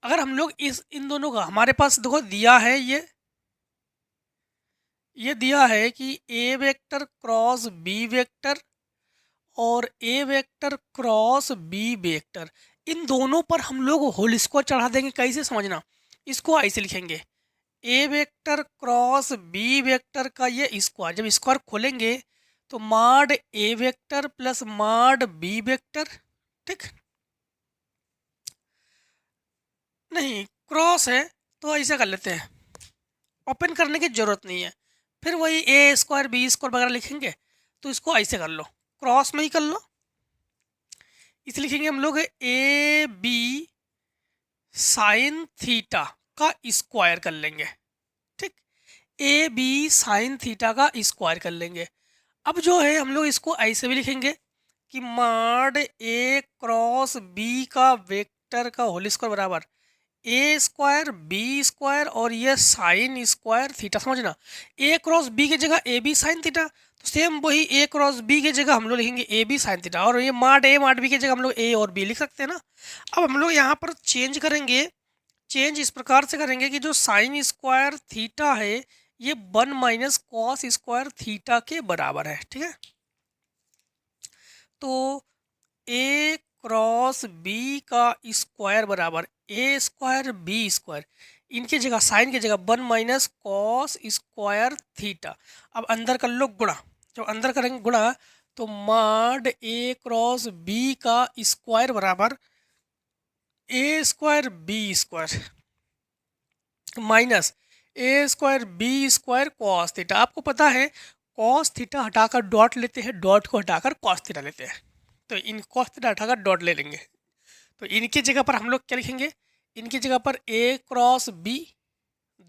अगर हम लोग इन दोनों का, हमारे पास देखो दिया है ये दिया है कि A vector cross B vector और A vector cross B vector, इन दोनों पर हम लोग होल स्क्वायर चढ़ा देंगे। कैसे समझना, इसको ऐसे लिखेंगे, ए वेक्टर क्रॉस बी वेक्टर का ये स्क्वायर, जब स्क्वायर खोलेंगे तो माड ए वेक्टर प्लस माड बी वेक्टर, ठीक। नहीं क्रॉस है तो ऐसा कर लेते हैं, ओपन करने की जरूरत नहीं है, फिर वही ए स्क्वायर बी स्क्वायर वगैरह लिखेंगे, तो इसको ऐसे कर लो, क्रॉस में ही कर लो। इसे लिखेंगे हम लोग ए बी साइन थीटा का स्क्वायर कर लेंगे, ठीक। ए बी साइन थीटा का स्क्वायर कर लेंगे। अब जो है हम लोग इसको ऐसे भी लिखेंगे कि माड ए क्रॉस बी का वेक्टर का होल स्क्वायर बराबर ए स्क्वायर बी स्क्वायर और ये साइन स्क्वायर थीटा। समझना, ए क्रॉस बी की जगह ए बी साइन थीटा, तो सेम वही ए क्रॉस बी की जगह हम लोग लिखेंगे ए बी साइन थीटा, और ये माड ए माड बी की जगह हम लोग ए और बी लिख सकते हैं ना। अब हम लोग यहाँ पर चेंज करेंगे, चेंज इस प्रकार से करेंगे कि जो साइन स्क्वायर थीटा है ये 1 माइनस कॉस स्क्वायर थीटा के बराबर है, ठीक है। तो ए क्रॉस बी का स्क्वायर बराबर ए स्क्वायर बी स्क्वायर, इनकी जगह साइन की जगह 1 माइनस कॉस स्क्वायर थीटा। अब अंदर कर लो गुणा, जब अंदर करेंगे गुणा तो माड ए क्रॉस बी का स्क्वायर बराबर A square B square minus A square B square cos theta. आपको पता है कॉस थीटा हटाकर डॉट लेते हैं, डॉट को हटाकर कॉस थीटा लेते हैं। तो इन कॉस थीटा हटाकर डॉट ले लेंगे। तो इनकी जगह पर हम लोग क्या लिखेंगे, इनकी जगह पर ए क्रॉस बी,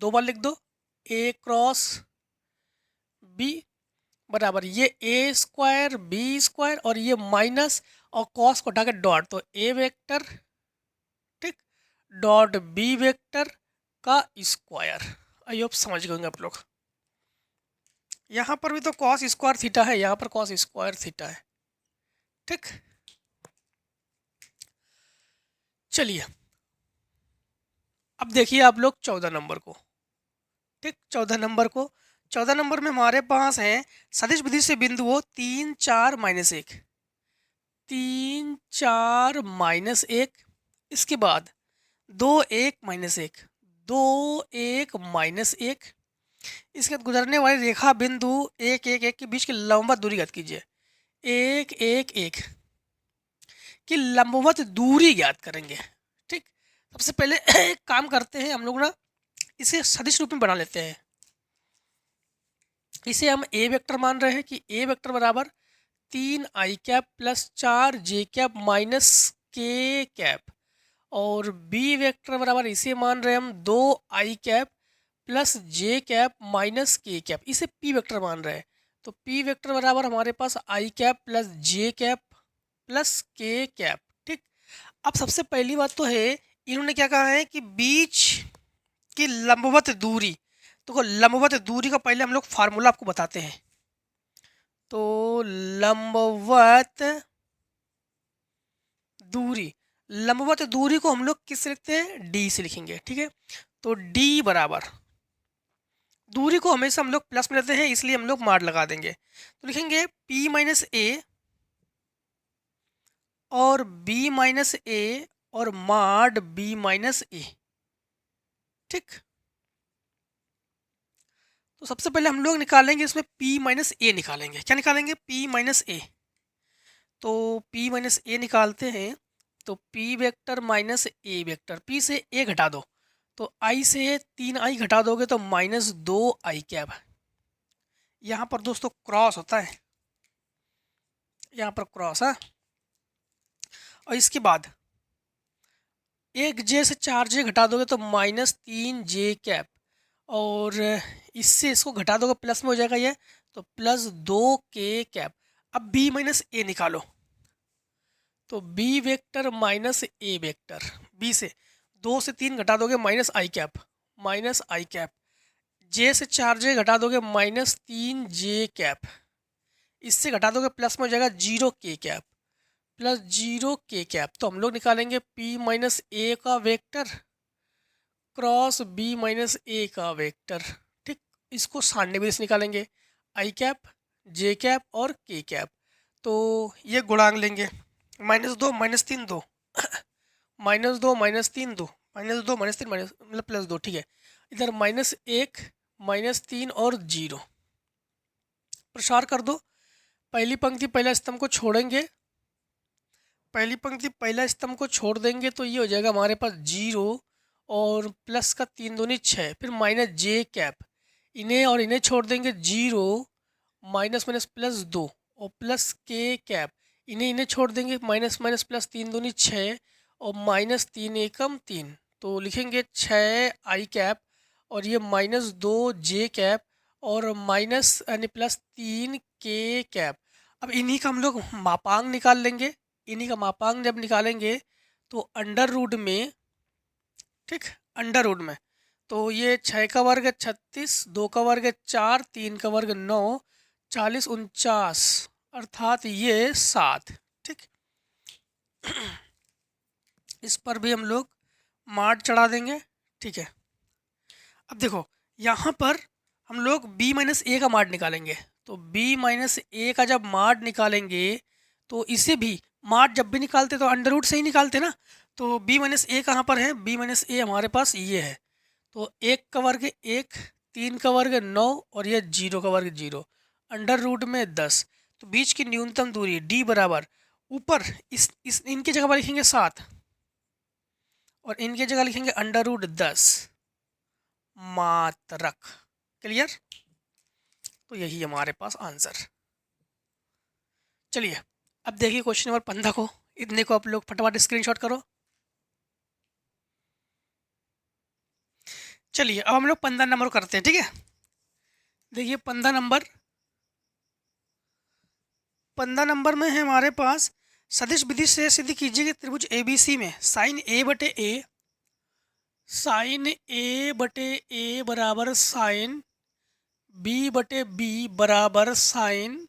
2 बार लिख दो, ए क्रॉस बी बराबर ये ए स्क्वायर बी स्क्वायर और ये माइनस और कॉस को हटाकर डॉट, तो ए वेक्टर ठीक डॉट बी वेक्टर का स्क्वायर। आई होप समझ गए आप लोग। यहाँ पर भी तो कॉस स्क्वायर थीटा है, यहाँ पर कॉस स्क्वायर थीटा है। ठीक, चलिए अब देखिए आप लोग 14 नंबर को। ठीक, 14 नंबर में हमारे पास है सदिश विधि से बिंदु हो 3 4 -1, 3 4 -1, इसके बाद 2 1 -1, 2 1 -1, इसके बाद गुजरने वाली रेखा बिंदु 1 1 1 के बीच की लंबवत दूरी ज्ञात कीजिए। 1 1 1 की लंबवत दूरी ज्ञात करेंगे। ठीक, सबसे पहले एक काम करते हैं हम लोग ना, इसे सदिश रूप में बना लेते हैं। इसे हम ए वेक्टर मान रहे हैं कि ए वेक्टर बराबर 3 i cap plus 4 j cap minus K cap, और बी वेक्टर बराबर इसे मान रहे हैं हम 2 i cap plus J cap minus K cap, इसे पी वेक्टर मान रहे हैं। तो पी वेक्टर बराबर हमारे पास आई cap plus J cap plus के कैप। ठीक, अब सबसे पहली बात तो है इन्होंने क्या कहा है कि बीच की लंबवत दूरी, तो लंबवत दूरी का पहले हम लोग फार्मूला आपको बताते हैं। तो लंबवत दूरी को हम लोग किससे लिखते हैं, डी से लिखेंगे। ठीक है, तो डी बराबर, दूरी को हमेशा हम लोग प्लस में लेते हैं इसलिए हम लोग माड लगा देंगे। तो लिखेंगे p माइनस ए और b माइनस ए और माड b माइनस ए। ठीक, तो सबसे पहले हम लोग निकालेंगे इसमें p माइनस ए निकालेंगे। क्या निकालेंगे, p माइनस ए। तो p माइनस ए निकालते हैं, तो p vector minus A vector, p से a घटा दो, तो i से 3i घटा दोगे तो माइनस 2i कैप। यहाँ पर दोस्तों क्रॉस होता है, यहाँ पर क्रॉस है। और इसके बाद 1j से 4j घटा दोगे तो माइनस 3j कैप, और इससे इसको घटा दोगे प्लस में हो जाएगा ये, तो प्लस 2k कैप। अब b माइनस ए निकालो, तो b vector minus A vector, b से 2 से 3 घटा दोगे minus I cap, minus I cap, j से 4j घटा दोगे माइनस 3j कैप, इससे घटा दोगे प्लस में हो जाएगा 0k cap, plus 0k cap. तो हम लोग निकालेंगे p माइनस ए का वेक्टर क्रॉस b माइनस ए का वेक्टर। ठीक, इसको सारणी विधि से निकालेंगे, आई कैप जे कैप और k कैप। तो ये गुणांक लेंगे, -2 -3 2 -2 -3 2 -2 -3 माइनस मतलब +2। ठीक है, इधर -1 -3 और 0 प्रसार कर दो। पहली पंक्ति पहला स्तंभ को छोड़ेंगे, पहली पंक्ति पहला स्तंभ को छोड़ देंगे तो ये हो जाएगा हमारे पास 0 और प्लस का 3 दूनी 6, फिर माइनस जे कैप, इन्हें और इन्हें छोड़ देंगे 0 माइनस माइनस प्लस 2 और प्लस के कैप, इन्हें छोड़ देंगे माइनस माइनस प्लस 3 दूनी 6 और माइनस 3 एकम 3, तो लिखेंगे 6 आई कैप और ये माइनस 2 जे कैप और माइनस यानी प्लस 3 के कैप। अब इन्हीं का हम लोग मापांक निकाल लेंगे। इन्हीं का मापांक जब निकालेंगे तो अंडर रूट में, ठीक, अंडर रूट में, तो ये 6 का वर्ग 36, 2 का वर्ग 4, 3 का वर्ग 9, 40 49 अर्थात ये 7। ठीक, इस पर भी हम लोग माड चढ़ा देंगे। ठीक है, अब देखो यहाँ पर हम लोग b माइनस ए का माड निकालेंगे, तो b माइनस ए का जब माड निकालेंगे तो इसे भी माड जब भी निकालते तो अंडर रूट से ही निकालते ना। तो b माइनस ए कहाँ पर है, b माइनस ए हमारे पास ये है, तो 1 का वर्ग 1, 3 का वर्ग 9 और ये 0 का वर्ग 0, अंडर रूट में 10। तो बीच की न्यूनतम दूरी d बराबर, ऊपर इस इनकी जगह पर लिखेंगे 7 और इनकी जगह लिखेंगे अंडर रूट 10 मात्रक। क्लियर, तो यही हमारे पास आंसर। चलिए अब देखिए क्वेश्चन नंबर 15 को, इतने को आप लोग फटाफट स्क्रीनशॉट करो। चलिए अब हम लोग 15 नंबर करते हैं, ठीक है। देखिए 15 नंबर में है हमारे पास, सदिश विधि से सिद्ध कीजिए कि त्रिभुज ABC में साइन ए बटे ए बराबर साइन B/B बराबर साइन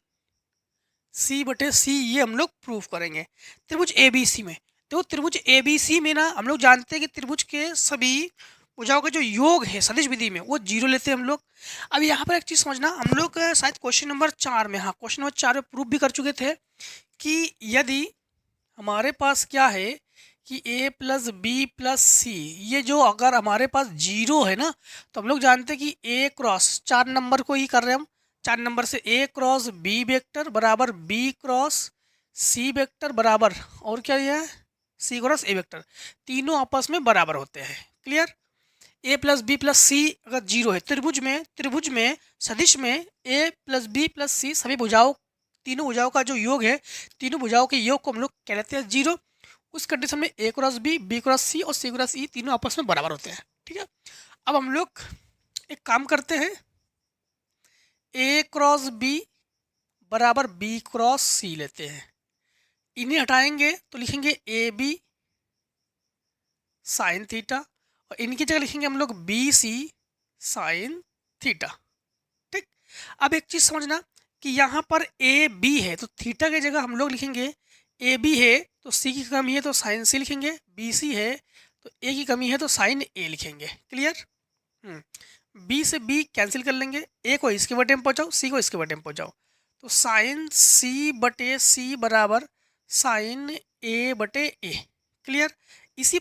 C/C, ये हम लोग प्रूफ करेंगे त्रिभुज ABC में। तो त्रिभुज ABC में ना हम लोग जानते हैं कि त्रिभुज के सभी भुजाओं का जो योग है सदिश विधि में वो 0 लेते हैं हम लोग। अब यहाँ पर एक चीज़ समझना, हम लोग शायद क्वेश्चन नंबर 4 में, हाँ क्वेश्चन नंबर 4 में प्रूफ भी कर चुके थे कि यदि हमारे पास क्या है कि A+B+C, ये जो अगर हमारे पास 0 है ना, तो हम लोग जानते हैं कि A क्रॉस 4 नंबर को ही कर रहे हैं हम, 4 नंबर से A क्रॉस B वेक्टर बराबर B क्रॉस C वेक्टर बराबर, और क्या ये है C क्रॉस A वेक्टर, तीनों आपस में बराबर होते हैं। क्लियर। A+B+C अगर 0 है त्रिभुज में सदिश में A+B+C सभी भुजाओं, तीनों भुजाओं का जो योग है, तीनों भुजाओं के योग को हम लोग क्या लेते हैं 0। उस कंडीशन में A cross B cross C और C क्रॉस E तीनों आपस में बराबर होते हैं, ठीक है। अब हम लोग एक काम करते हैं, A क्रॉस B बराबर B क्रॉस C लेते हैं, इन्हें हटाएंगे तो लिखेंगे AB साइन थीटा, और इनकी जगह लिखेंगे हम लोग BC साइन थीटा, ठीक। अब एक चीज़ समझना कि यहाँ पर AB है तो थीटा की जगह हम लोग लिखेंगे AB है तो C की कमी है तो साइन C लिखेंगे, BC है तो A की कमी है तो साइन A लिखेंगे। क्लियर। B से B कैंसिल कर लेंगे, A को इसके बटे में पहुँचाओ, C को इसके बटे में पहुँचाओ, तो साइन C/C बराबर साइन A/A। क्लियर। इसी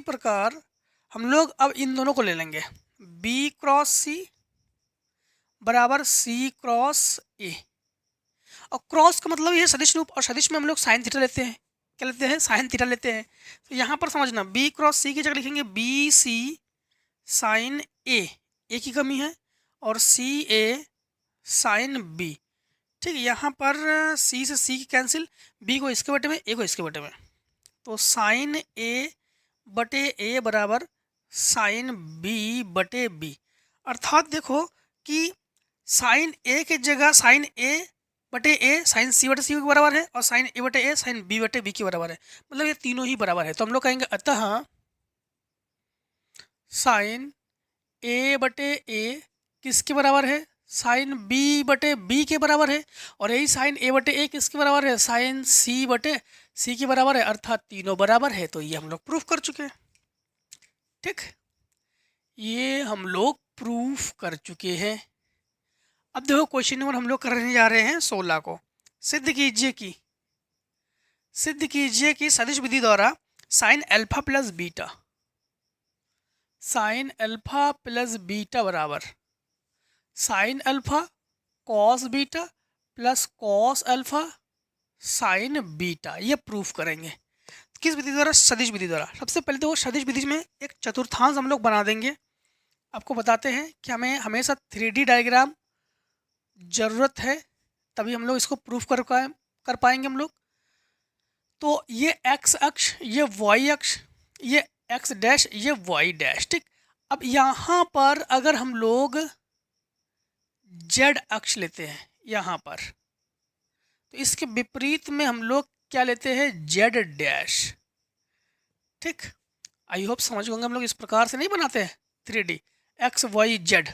प्रकार हम लोग अब इन दोनों को ले लेंगे, B क्रॉस C बराबर C क्रॉस A, और क्रॉस का मतलब ये है सदिश रूप, और सदिश में हम लोग साइन थीटा लेते हैं, क्या लेते हैं साइन थीटा लेते हैं। तो यहाँ पर समझना B क्रॉस C की जगह लिखेंगे BC साइन A की कमी है, और CA साइन B, ठीक है। यहाँ पर C से C की कैंसिल, B को इसके बटे में A को इसके बटे में, तो साइन A/A बराबर साइन B/B। अर्थात देखो कि साइन A की जगह साइन A/A साइन C/C के बराबर है, और साइन A/A साइन B/B के बराबर है, मतलब ये तीनों ही बराबर है। तो हम लोग कहेंगे अतः साइन A/A किसके बराबर है, साइन B/B के बराबर है, और यही साइन A/A किसके बराबर है, साइन C/C के बराबर है, अर्थात तीनों बराबर है। तो ये हम लोग प्रूफ कर चुके हैं, ठीक, ये हम लोग प्रूफ कर चुके हैं। अब देखो क्वेश्चन नंबर हम लोग करने जा रहे हैं 16 को। सिद्ध कीजिए कि सदिश विधि द्वारा साइन अल्फा प्लस बीटा बराबर sine alpha cos beta plus cos alpha sign beta, ये प्रूफ करेंगे। किस विधि द्वारा, सदिश विधि द्वारा। सबसे पहले तो सदिश विधि में एक चतुर्थांश हम लोग बना देंगे। आपको बताते हैं कि हमें हमेशा 3D डायग्राम ज़रूरत है, तभी हम लोग इसको प्रूफ कर पाएंगे हम लोग। तो ये एक्स अक्ष, ये वाई अक्ष, ये एक्स डैश, ये वाई डैश, ठीक। अब यहाँ पर अगर हम लोग जेड अक्ष लेते हैं यहाँ पर, तो इसके विपरीत में हम लोग क्या लेते हैं, जेड डैश, ठीक। आई होप समझ गए हम लोग। इस प्रकार से नहीं बनाते हैं 3D एक्स वाई जेड,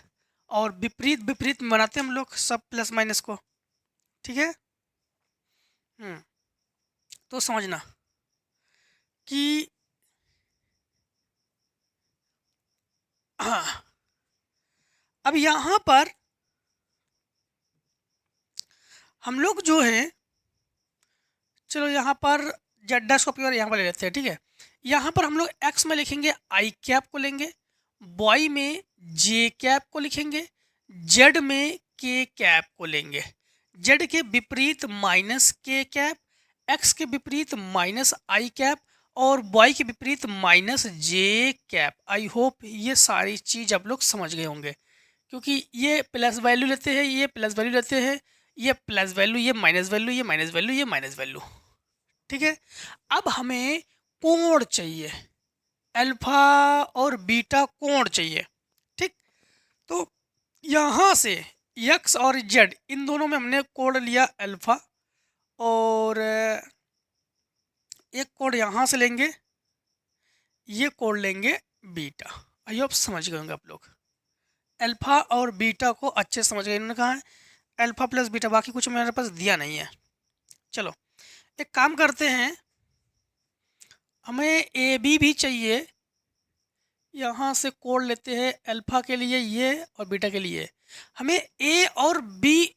और विपरीत में बनाते हैं हम लोग सब प्लस माइनस को, ठीक है। तो समझना कि हाँ, अब यहाँ पर हम लोग जो है, चलो यहाँ पर जेड डैश को यहाँ पर ले लेते हैं, ठीक है। यहाँ पर हम लोग एक्स में लिखेंगे आई कैप को लेंगे, वाई में जे कैप को लिखेंगे, जेड में के कैप को लेंगे। जेड के विपरीत माइनस के कैप, एक्स के विपरीत माइनस आई कैप, और वाई के विपरीत minus J cap. I hope ये सारी चीज़ आप लोग समझ गए होंगे, क्योंकि ये प्लस वैल्यू लेते हैं, ये प्लस वैल्यू लेते हैं, ये प्लस वैल्यू, ये माइनस वैल्यू, ये माइनस वैल्यू, ये माइनस वैल्यू। ठीक है, अब हमें कोण चाहिए, अल्फा और बीटा कोण चाहिए। ठीक, तो यहाँ से यक्स और जेड इन दोनों में हमने कोण लिया अल्फा, और एक कोण यहाँ से लेंगे, ये कोण लेंगे बीटा। आई होप समझ गए होंगे आप लोग। अल्फा और बीटा को अच्छे समझ गए। इन्होंने कहा है अल्फा प्लस बीटा, बाकी कुछ मेरे पास दिया नहीं है। चलो एक काम करते हैं, हमें ए बी भी चाहिए। यहाँ से कोड लेते हैं अल्फा के लिए ये और बीटा के लिए। हमें ए और बी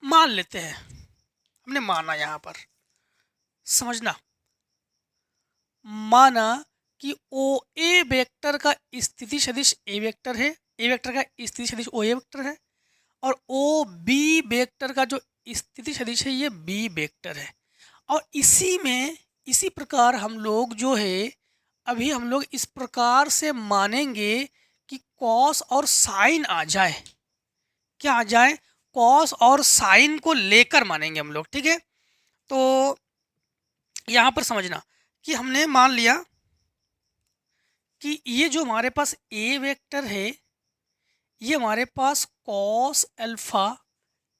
मान लेते हैं, हमने माना यहाँ पर, समझना, माना कि ओ ए वेक्टर का स्थिति सदिश ए वेक्टर है, ए वेक्टर का स्थिति सदिश ओ ए वेक्टर है, और ओ बी वेक्टर का जो स्थिति सदिश है ये बी वेक्टर है। और इसी में इसी प्रकार हम लोग जो है, अभी हम लोग इस प्रकार से मानेंगे कि कॉस और साइन आ जाए। क्या आ जाए? कॉस और साइन को लेकर मानेंगे हम लोग। ठीक है, तो यहाँ पर समझना कि हमने मान लिया कि ये जो हमारे पास ए वेक्टर है, ये हमारे पास कॉस अल्फा,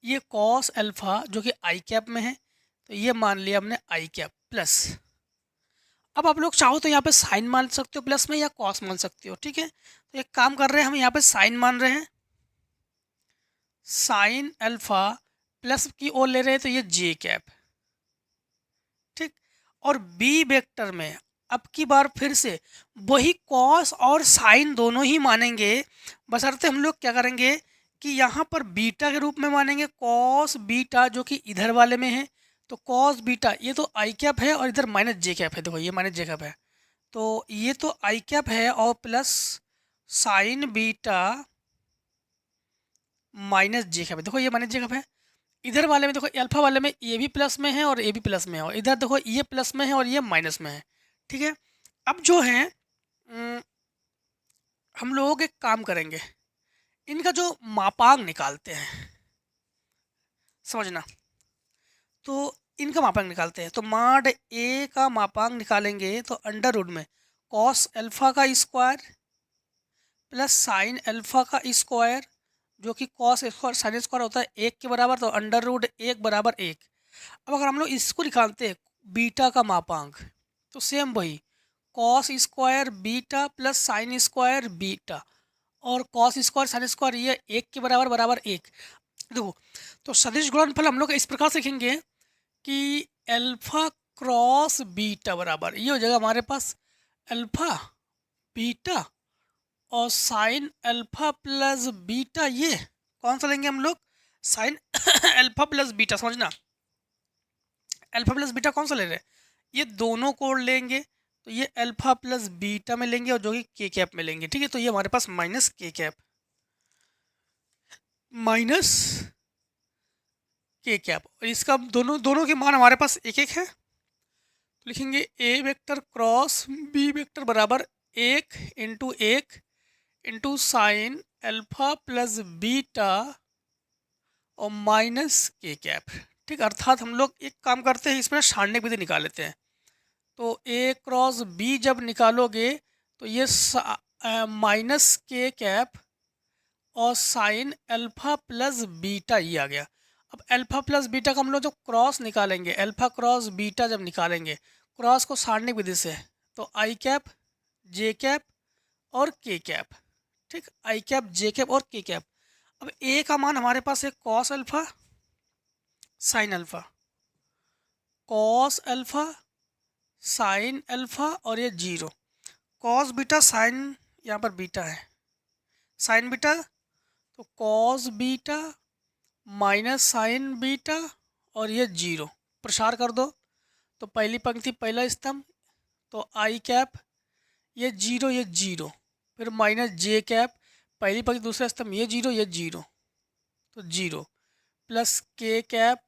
ये कॉस अल्फा जो कि आई कैप में है, तो ये मान लिया हमने आई कैप प्लस। अब आप लोग चाहो तो यहाँ पे साइन मान सकते हो प्लस में, या कॉस मान सकते हो। ठीक है, तो एक काम कर रहे हैं, हम यहाँ पे साइन मान रहे हैं, साइन अल्फा प्लस की ओर ले रहे हैं, तो ये जे कैप। ठीक, और बी वेक्टर में अब की बार फिर से वही कॉस और साइन दोनों ही मानेंगे, बशर्ते हम लोग क्या करेंगे कि यहाँ पर बीटा के रूप में मानेंगे कॉस बीटा जो कि इधर वाले में है। तो कॉस बीटा ये तो आई कैप है और इधर माइनस जे कैप है, देखो ये माइनस जे कैप है, तो ये तो आई कैप है और प्लस साइन बीटा माइनस जे कैप है, देखो ये माइनस जे कैप है। इधर वाले में देखो अल्फा वाले में ये भी प्लस में है और ये भी प्लस में है, और इधर देखो ये प्लस में है और ये माइनस में है। ठीक है, अब जो है हम लोग एक काम करेंगे, इनका जो मापांक निकालते हैं, समझना, तो इनका मापांक निकालते हैं। तो माड ए का मापांक निकालेंगे तो अंडर रूट में कॉस अल्फा का स्क्वायर प्लस साइन अल्फा का स्क्वायर, जो कि कॉस स्क्वायर साइन स्क्वायर होता है एक के बराबर, तो अंडर रूट एक बराबर एक। अब अगर हम लोग इसको निकालते हैं बीटा का मापांक, तो सेम वही cos square beta plus sine square beta, और कॉस स्क्वायर साइन स्क्वायर ये एक के बराबर बराबर एक। देखो, तो सदिश गुणनफल हम लोग इस प्रकार से लिखेंगे कि अल्फा क्रॉस बीटा बराबर ये हो जाएगा हमारे पास अल्फा बीटा और साइन अल्फा प्लस बीटा, ये कौन सा लेंगे हम लोग? Sine alpha plus beta. समझना, अल्फा प्लस बीटा कौन सा ले रहे हैं? ये दोनों कोड लेंगे, तो ये अल्फा प्लस बीटा में लेंगे और जो कि के कैप में लेंगे। ठीक है, तो ये हमारे पास minus K cap, minus K cap, और इसका दोनों के मान हमारे पास एक एक है, तो लिखेंगे ए वेक्टर क्रॉस बी वेक्टर बराबर एक इंटू एक into sine alpha plus beta और माइनस के कैप। ठीक, अर्थात हम लोग एक काम करते हैं, इसमें सारणिक विधि निकाल लेते हैं। तो ए क्रॉस बी जब निकालोगे तो ये माइनस के कैप और साइन अल्फा प्लस बीटा ये आ गया। अब अल्फा प्लस बीटा का हम लोग जो क्रॉस निकालेंगे, अल्फा क्रॉस बीटा जब निकालेंगे क्रॉस को सारणिक विधि से, तो आई कैप जे कैप और के कैप। ठीक, आई कैप जे कैप और के कैप। अब ए का मान हमारे पास है cos alpha sine alpha, cos alpha sine alpha और ये जीरो, कॉस बीटा साइन, यहाँ पर बीटा है, साइन बीटा, तो cos beta minus sign beta और ये जीरो, प्रसार कर दो तो पहली पंक्ति पहला स्तंभ, तो आई कैप ये जीरो, फिर माइनस जे कैप पहली पंक्ति दूसरा स्तंभ ये जीरो, तो जीरो, प्लस के कैप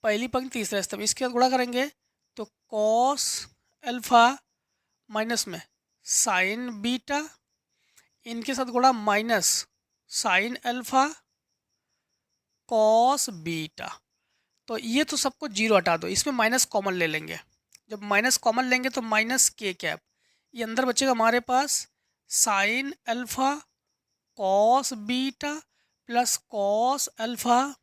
पहली पंक्ति तीसरा स्तंभ, इसके साथ गुणा करेंगे तो कॉस अल्फ़ा माइनस में साइन बीटा, इनके साथ गुणा minus sign alpha cos beta. तो ये तो सबको जीरो हटा दो, इसमें माइनस कॉमन ले लेंगे। जब माइनस कॉमन लेंगे तो माइनस के कैप, ये अंदर बचेगा हमारे पास sine alpha cos beta plus cos alpha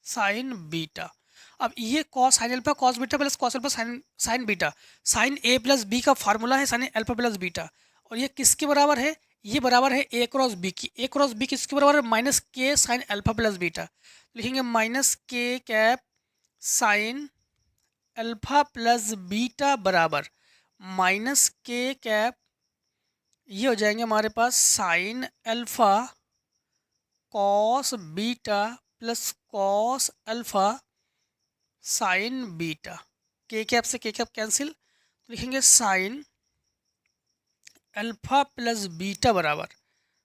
sine beta. अब ये cos sine alpha cos beta plus cos alpha sine sine beta, sine A plus B का फार्मूला है साइन अल्फ़ा प्लस बीटा, और ये किसके बराबर है, ये बराबर है ए क्रॉस बी की। ए क्रॉस बी किसके बराबर है, minus K sine alpha plus beta. लिखेंगे minus K cap sine alpha plus beta बराबर माइनस के कैप, ये हो जाएंगे हमारे पास sine alpha cos beta plus cos alpha sine beta. K cap से के कैप कैंसिल, तो लिखेंगे साइन अल्फ़ा प्लस बीटा बराबर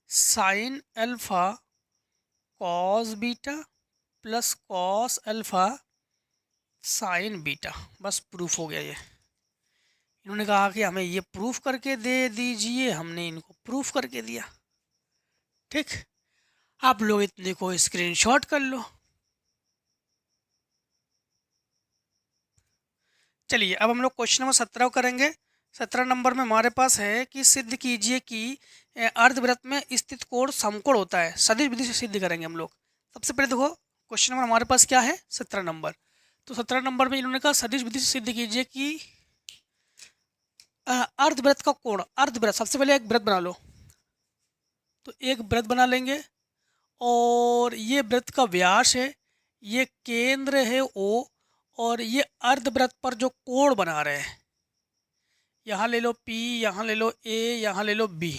sine alpha cos beta plus cos alpha sine beta. बस प्रूफ हो गया ये। इन्होंने कहा कि हमें ये प्रूफ करके दे दीजिए, हमने इनको प्रूफ करके दिया। ठीक, आप लोग इतने को स्क्रीनशॉट कर लो। चलिए अब हम लोग क्वेश्चन नंबर 17 करेंगे। 17 नंबर में हमारे पास है कि सिद्ध कीजिए कि अर्धवृत्त में स्थित कोण समकोण होता है। सदिश विधि से सिद्ध करेंगे हम लोग। सबसे पहले देखो क्वेश्चन नंबर हमारे पास क्या है, 17 नंबर। तो 17 नंबर में इन्होंने कहा सदिश विधि से सिद्ध कीजिए कि अर्धवृत्त का कोण, अर्धवृत्त सबसे पहले एक वृत्त बना लो। तो एक वृत्त बना लेंगे और ये वृत्त का व्यास है, ये केंद्र है O, और ये अर्धवृत्त पर जो कोण बना रहे हैं, यहाँ ले लो P, यहाँ ले लो A, यहाँ ले लो B।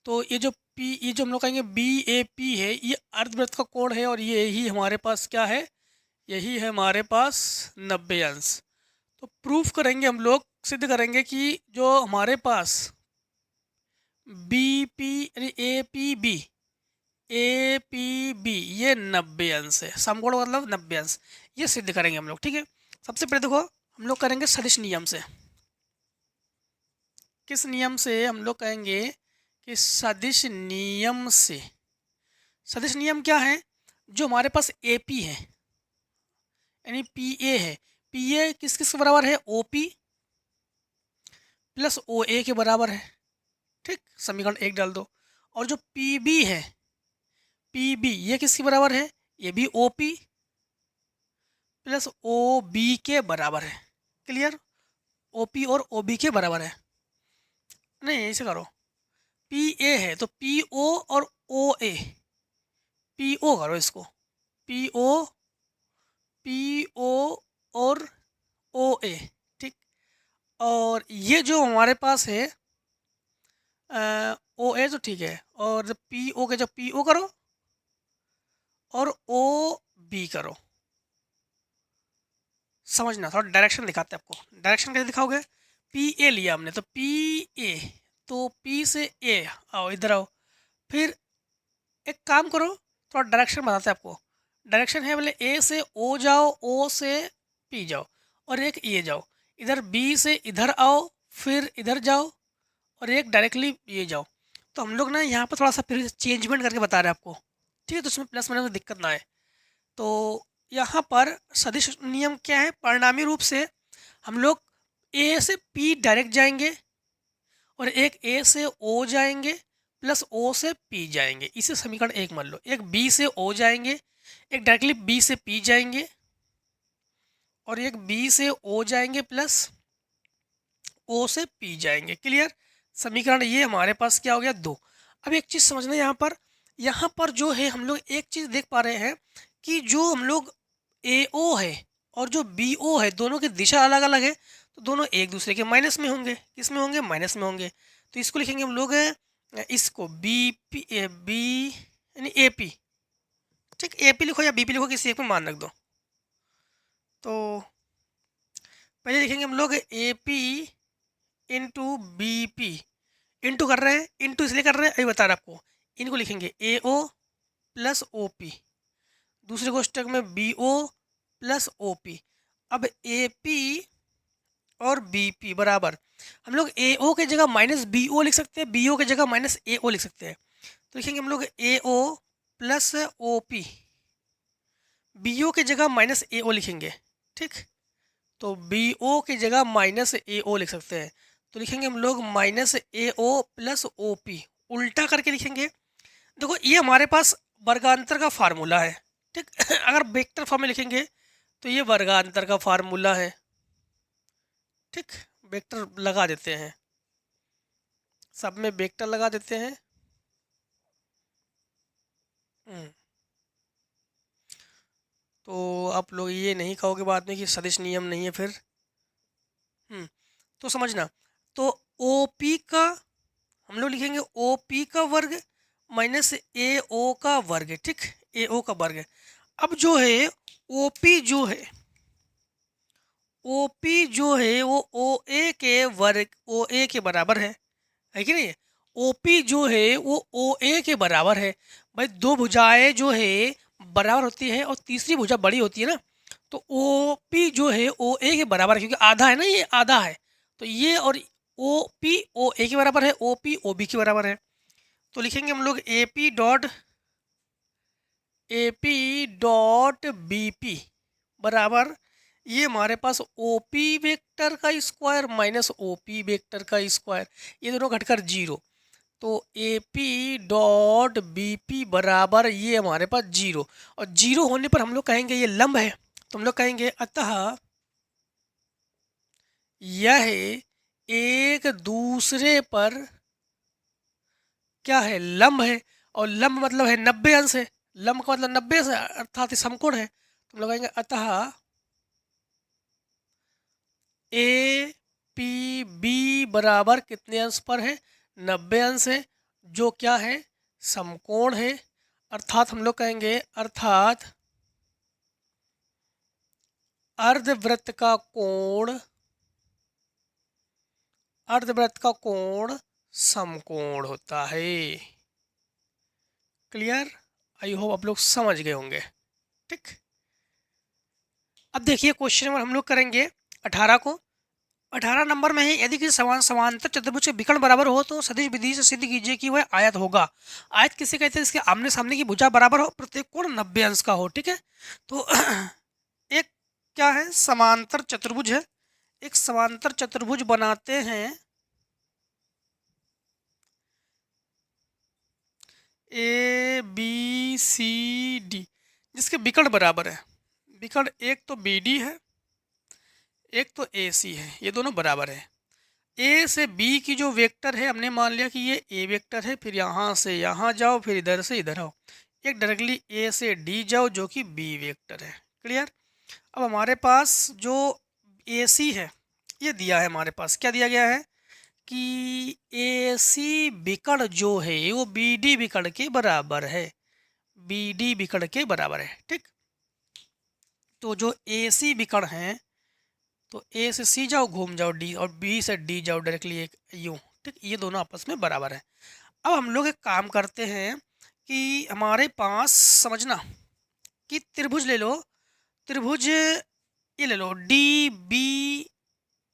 तो ये जो P, ये जो हम लोग कहेंगे BAP है, ये अर्धवृत्त का कोण है और ये ही हमारे पास क्या है, यही है हमारे पास 90 अंश। तो प्रूफ करेंगे हम लोग, सिद्ध करेंगे कि जो हमारे पास BP यानी APB ये 90 अंश है, समकोण मतलब 90 अंश, ये सिद्ध करेंगे हम लोग। ठीक है, सबसे पहले देखो हम लोग करेंगे सदिश नियम से। किस नियम से, हम लोग कहेंगे कि सदिश नियम से। सदिश नियम क्या है, जो हमारे पास AP है यानी PA है, PA किस किस के बराबर है, OP प्लस OA के बराबर है। ठीक, समीकरण 1 डाल दो। और जो PB है, PB ये किसके बराबर है, ये भी OP प्लस OB के बराबर है। क्लियर, OP और OB के बराबर है। नहीं ऐसे करो, PA है तो PO और OA, PO करो इसको, PO और OA। ठीक, और ये जो हमारे पास है OA तो ठीक है, और PO के जब PO करो और OB करो। समझना, थोड़ा डायरेक्शन दिखाते हैं आपको। डायरेक्शन कैसे दिखाओगे, PA लिया हमने तो PA, तो P से A आओ, इधर आओ। फिर एक काम करो, थोड़ा डायरेक्शन बताते हैं आपको। डायरेक्शन है बोले A से O जाओ, O से P जाओ, और एक ये जाओ। इधर B से इधर आओ, फिर इधर जाओ, और एक डायरेक्टली ये जाओ। तो हम लोग ना यहाँ पर थोड़ा सा फिर चेंजमेंट करके बता रहे हैं आपको। ठीक है, तो उसमें प्लस माइनस में दिक्कत ना आए। तो यहाँ पर सदिश नियम क्या है, परिणामी रूप से हम लोग A से P डायरेक्ट जाएंगे, और एक A से O जाएंगे प्लस O से P जाएंगे। इसे समीकरण 1 मान लो। एक B से O जाएंगे, एक डायरेक्टली B से P जाएंगे, और एक B से O जाएंगे प्लस O से P जाएंगे। क्लियर, समीकरण ये हमारे पास क्या हो गया, 2। अब एक चीज़ समझना, यहाँ पर जो है हम लोग एक चीज़ देख पा रहे हैं कि जो हम लोग AO है और जो BO है, दोनों की दिशा अलग अलग है, तो दोनों एक दूसरे के माइनस में होंगे। किस में होंगे, माइनस में होंगे। तो इसको लिखेंगे हम लोग इसको BP यानी AP। ठीक, AP लिखो या BP लिखो, किसी एक में मान रख दो। तो पहले लिखेंगे हम लोग AP इंटू BP, इंटू कर रहे हैं, इंटू इसलिए कर रहे हैं अभी बता रहे आपको। इनको लिखेंगे AO प्लस OP, दूसरे कोष्टक में BO प्लस OP। अब AP और बी पी बराबर, हम लोग ए ओ की जगह माइनस बी ओ लिख सकते हैं, बी ओ की जगह माइनस ए ओ लिख सकते हैं। तो लिखेंगे हम लोग A O plus O P, B O की जगह माइनस ए ओ लिखेंगे, ठीक। तो बी ओ की जगह माइनस ए ओ लिख सकते हैं। तो लिखेंगे हम लोग माइनस ए ओ प्लस ओ पी, उल्टा करके लिखेंगे। देखो ये हमारे पास वर्गांतर का फार्मूला है, ठीक। अगर वेक्टर फॉर्म में लिखेंगे तो ये वर्गांतर का फार्मूला है, ठीक। वेक्टर लगा देते हैं, सब में वेक्टर लगा देते हैं। हम्म, तो आप लोग ये नहीं कहोगे बाद में कि सदिश नियम नहीं है फिर। तो समझना, तो ओ पी का हम लोग लिखेंगे ओ पी का वर्ग माइनस ए ओ का वर्ग, ठीक। ए ओ का वर्ग। अब जो है ओ पी जो है, ओ पी जो है वो ओ ए के वर्ग, ओ ए के बराबर है कि नहीं। ओ पी जो है वो ओ ए के बराबर है। भाई दो भुजाएं जो है बराबर होती है और तीसरी भुजा बड़ी होती है ना, तो ओ पी जो है ओ ए के बराबर है, क्योंकि आधा है ना, ये आधा है। तो ये और ओ पी ओ ए के बराबर है, ओ पी ओ बी के बराबर है। तो लिखेंगे हम लोग A P dot B P बराबर, ये हमारे पास ओ पी वेक्टर का square minus O P vector का स्क्वायर, ये दोनों घटकर जीरो। तो A P dot B P बराबर ये हमारे पास जीरो, और जीरो होने पर हम लोग कहेंगे ये लंब है। तो हम लोग कहेंगे अतः यह एक दूसरे पर क्या है, लंब है। और लंब मतलब है 90 अंश है, लंब का मतलब 90 से अर्थात समकोण है। तो हम लोग कहेंगे अतः ए पी बी बराबर कितने अंश पर है, 90 अंश है, जो क्या है, समकोण है। अर्थात हम लोग कहेंगे अर्थात अर्धवृत्त का कोण, अर्धवृत्त का कोण समकोण होता है। क्लियर, आई होप आप लोग समझ गए होंगे, ठीक। अब देखिए क्वेश्चन नंबर हम लोग करेंगे 18 को। 18 नंबर में है, यदि किसी समांतर चतुर्भुज के विकर्ण बराबर हो तो सदिश विधि से सिद्ध कीजिए कि वह आयत होगा। आयत किसे कहते हैं, इसके आमने सामने की भुजा बराबर हो, प्रत्येक कोण 90 अंश का हो, ठीक है। तो एक क्या है, समांतर चतुर्भुज है, एक समांतर चतुर्भुज बनाते हैं ए बी सी डी, जिसके विकर्ण बराबर है। विकर्ण एक तो बी डी है, एक तो ए सी है, ये दोनों बराबर है। ए से बी की जो वेक्टर है, हमने मान लिया कि ये ए वेक्टर है, फिर यहाँ से यहाँ जाओ, फिर इधर से इधर आओ, एक डायरेक्टली ए से डी जाओ जो कि बी वेक्टर है। क्लियर। अब हमारे पास जो ए सी है ये दिया है, हमारे पास क्या दिया गया है कि ए सी विकर्ण जो है वो बी डी विकर्ण के बराबर है, बी डी विकर्ण के बराबर है, ठीक। तो जो ए सी विकर्ण है, तो ए से सी जाओ घूम जाओ डी, और बी से डी जाओ डायरेक्टली एक यूँ, ठीक। ये दोनों आपस में बराबर है। अब हम लोग एक काम करते हैं कि हमारे पास समझना कि त्रिभुज ले लो, त्रिभुज ये ले लो डी बी,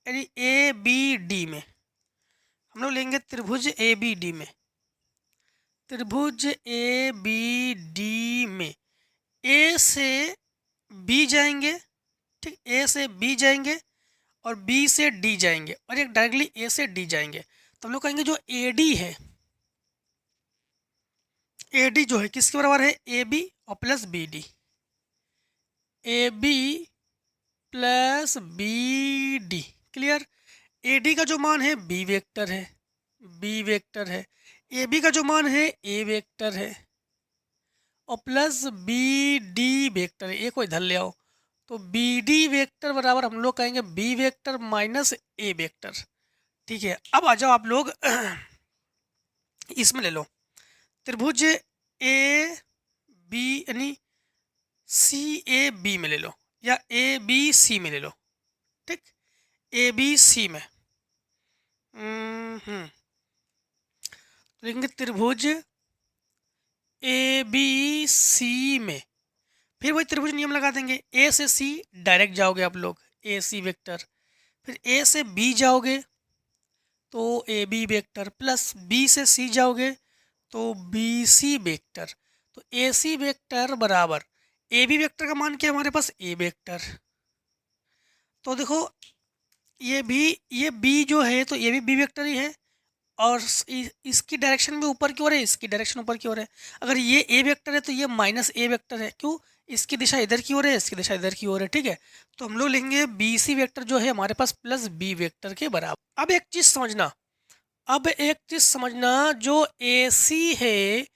यानी ए बी डी में हम लोग लेंगे त्रिभुज ए बी डी में, त्रिभुज ए बी डी में ए से बी जाएंगे, ठीक, ए से बी जाएंगे और बी से डी जाएंगे, और एक डायरेक्टली ए से डी जाएंगे। तो हम लोग कहेंगे जो ए डी है, ए डी जो है किसके बराबर है, ए बी और plus B D, A B plus B D. Clear. A D का जो मान है बी वेक्टर है, बी वेक्टर है, ए बी का जो मान है ए वेक्टर है, और प्लस बी डी वेक्टर है, ए को इधर ले आओ। तो बी डी वेक्टर बराबर हम लोग कहेंगे B vector minus A vector, ठीक है। अब आ जाओ आप लोग इसमें ले लो त्रिभुज ए बी, यानी सी ए बी में ले लो, या ए बी सी में ले लो, ठीक। ए बी सी में तो लिखेंगे त्रिभुज ए बी सी में, फिर वही त्रिभुज नियम लगा देंगे, ए से सी डायरेक्ट जाओगे आप लोग, ए सी वेक्टर, फिर ए से बी जाओगे तो A B vector, plus B से सी जाओगे तो बी सी वेक्टर। तो ए सी वेक्टर बराबर ए बी वेक्टर का मान क्या है हमारे पास, ए वेक्टर। तो देखो ये बी जो है तो ये भी बी वेक्टर ही है, और इसकी डायरेक्शन भी ऊपर की ओर है, इसकी डायरेक्शन ऊपर की ओर है। अगर ये ए वेक्टर है तो ये माइनस ए वेक्टर है, क्यों, इसकी दिशा इधर की ओर है, इसकी दिशा इधर की ओर है, ठीक है। तो हम लोग लेंगे बी सी वेक्टर जो है हमारे पास प्लस बी वेक्टर के बराबर। अब एक चीज़ समझना, जो ए सी है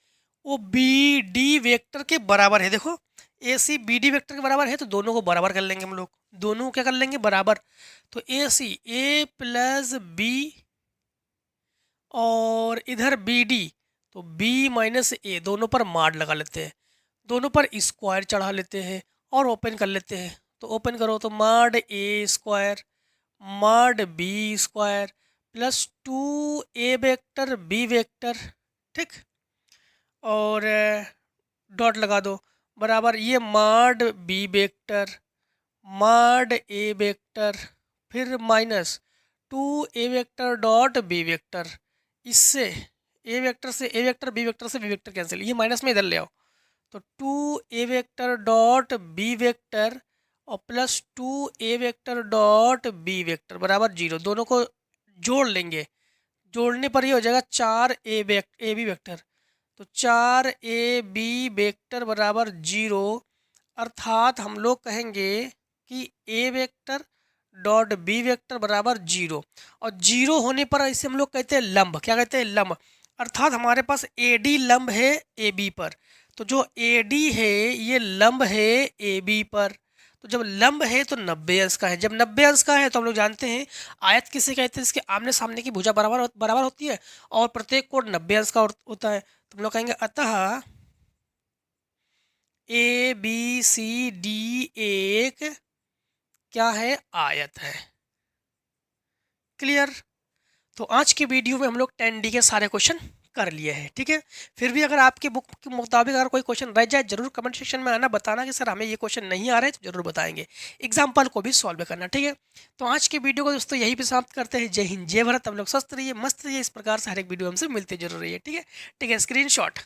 वो बी डी वेक्टर के बराबर है। देखो ए सी बी डी वेक्टर के बराबर है, तो दोनों को बराबर कर लेंगे हम लोग, दोनों क्या कर लेंगे, बराबर। तो ए सी ए प्लस बी, और इधर बी डी तो बी माइनस ए, दोनों पर माड लगा लेते हैं, दोनों पर स्क्वायर चढ़ा लेते हैं और ओपन कर लेते हैं। तो ओपन करो तो माड ए स्क्वायर माड बी स्क्वायर प्लस 2 ए वेक्टर बी वेक्टर, ठीक, और डॉट लगा दो, बराबर ये माड बी वेक्टर माड ए वेक्टर, फिर माइनस 2 ए वेक्टर डॉट बी वेक्टर। इससे ए वेक्टर से ए वेक्टर, बी वेक्टर से बी वेक्टर कैंसिल, ये माइनस में इधर ले आओ, तो 2 ए वेक्टर डॉट बी वेक्टर और प्लस 2 ए वेक्टर डॉट बी वेक्टर बराबर 0। दोनों को जोड़ लेंगे, जोड़ने पर ये हो जाएगा 4 ए बी वेक्टर। तो 4 ए बी वेक्टर बराबर 0, अर्थात हम लोग कहेंगे कि A vector dot B vector बराबर 0, और 0 होने पर इसे हम लोग कहते हैं लंब। क्या कहते हैं, लंब। अर्थात हमारे पास ए डी लंब है ए बी पर, तो जो ए डी है ये लंब है ए बी पर। तो जब लंब है तो 90 अंश का है, जब 90 अंश का है तो हम लोग जानते हैं आयत किसे कहते हैं, इसके आमने सामने की भुजा बराबर होती है और प्रत्येक कोण 90 अंश का होता है। तो हम लोग कहेंगे अतः ए बी सी डी एक क्या है, आयत है। क्लियर। तो आज की वीडियो में हम लोग 10D के सारे क्वेश्चन कर लिए हैं, ठीक है। फिर भी अगर आपके बुक के मुताबिक अगर कोई क्वेश्चन रह जाए जरूर कमेंट सेक्शन में आना, बताना कि सर हमें ये क्वेश्चन नहीं आ रहे, तो जरूर बताएंगे, एग्जाम्पल को भी सॉल्व करना, ठीक है। तो आज की वीडियो को दोस्तों यही पे समाप्त करते हैं। जय हिंद जय भारत। हम लोग स्वस्थ रहिए, मस्त रहिए, इस प्रकार से हर एक वीडियो हमसे मिलते जरूर रहिए, ठीक है। स्क्रीनशॉट।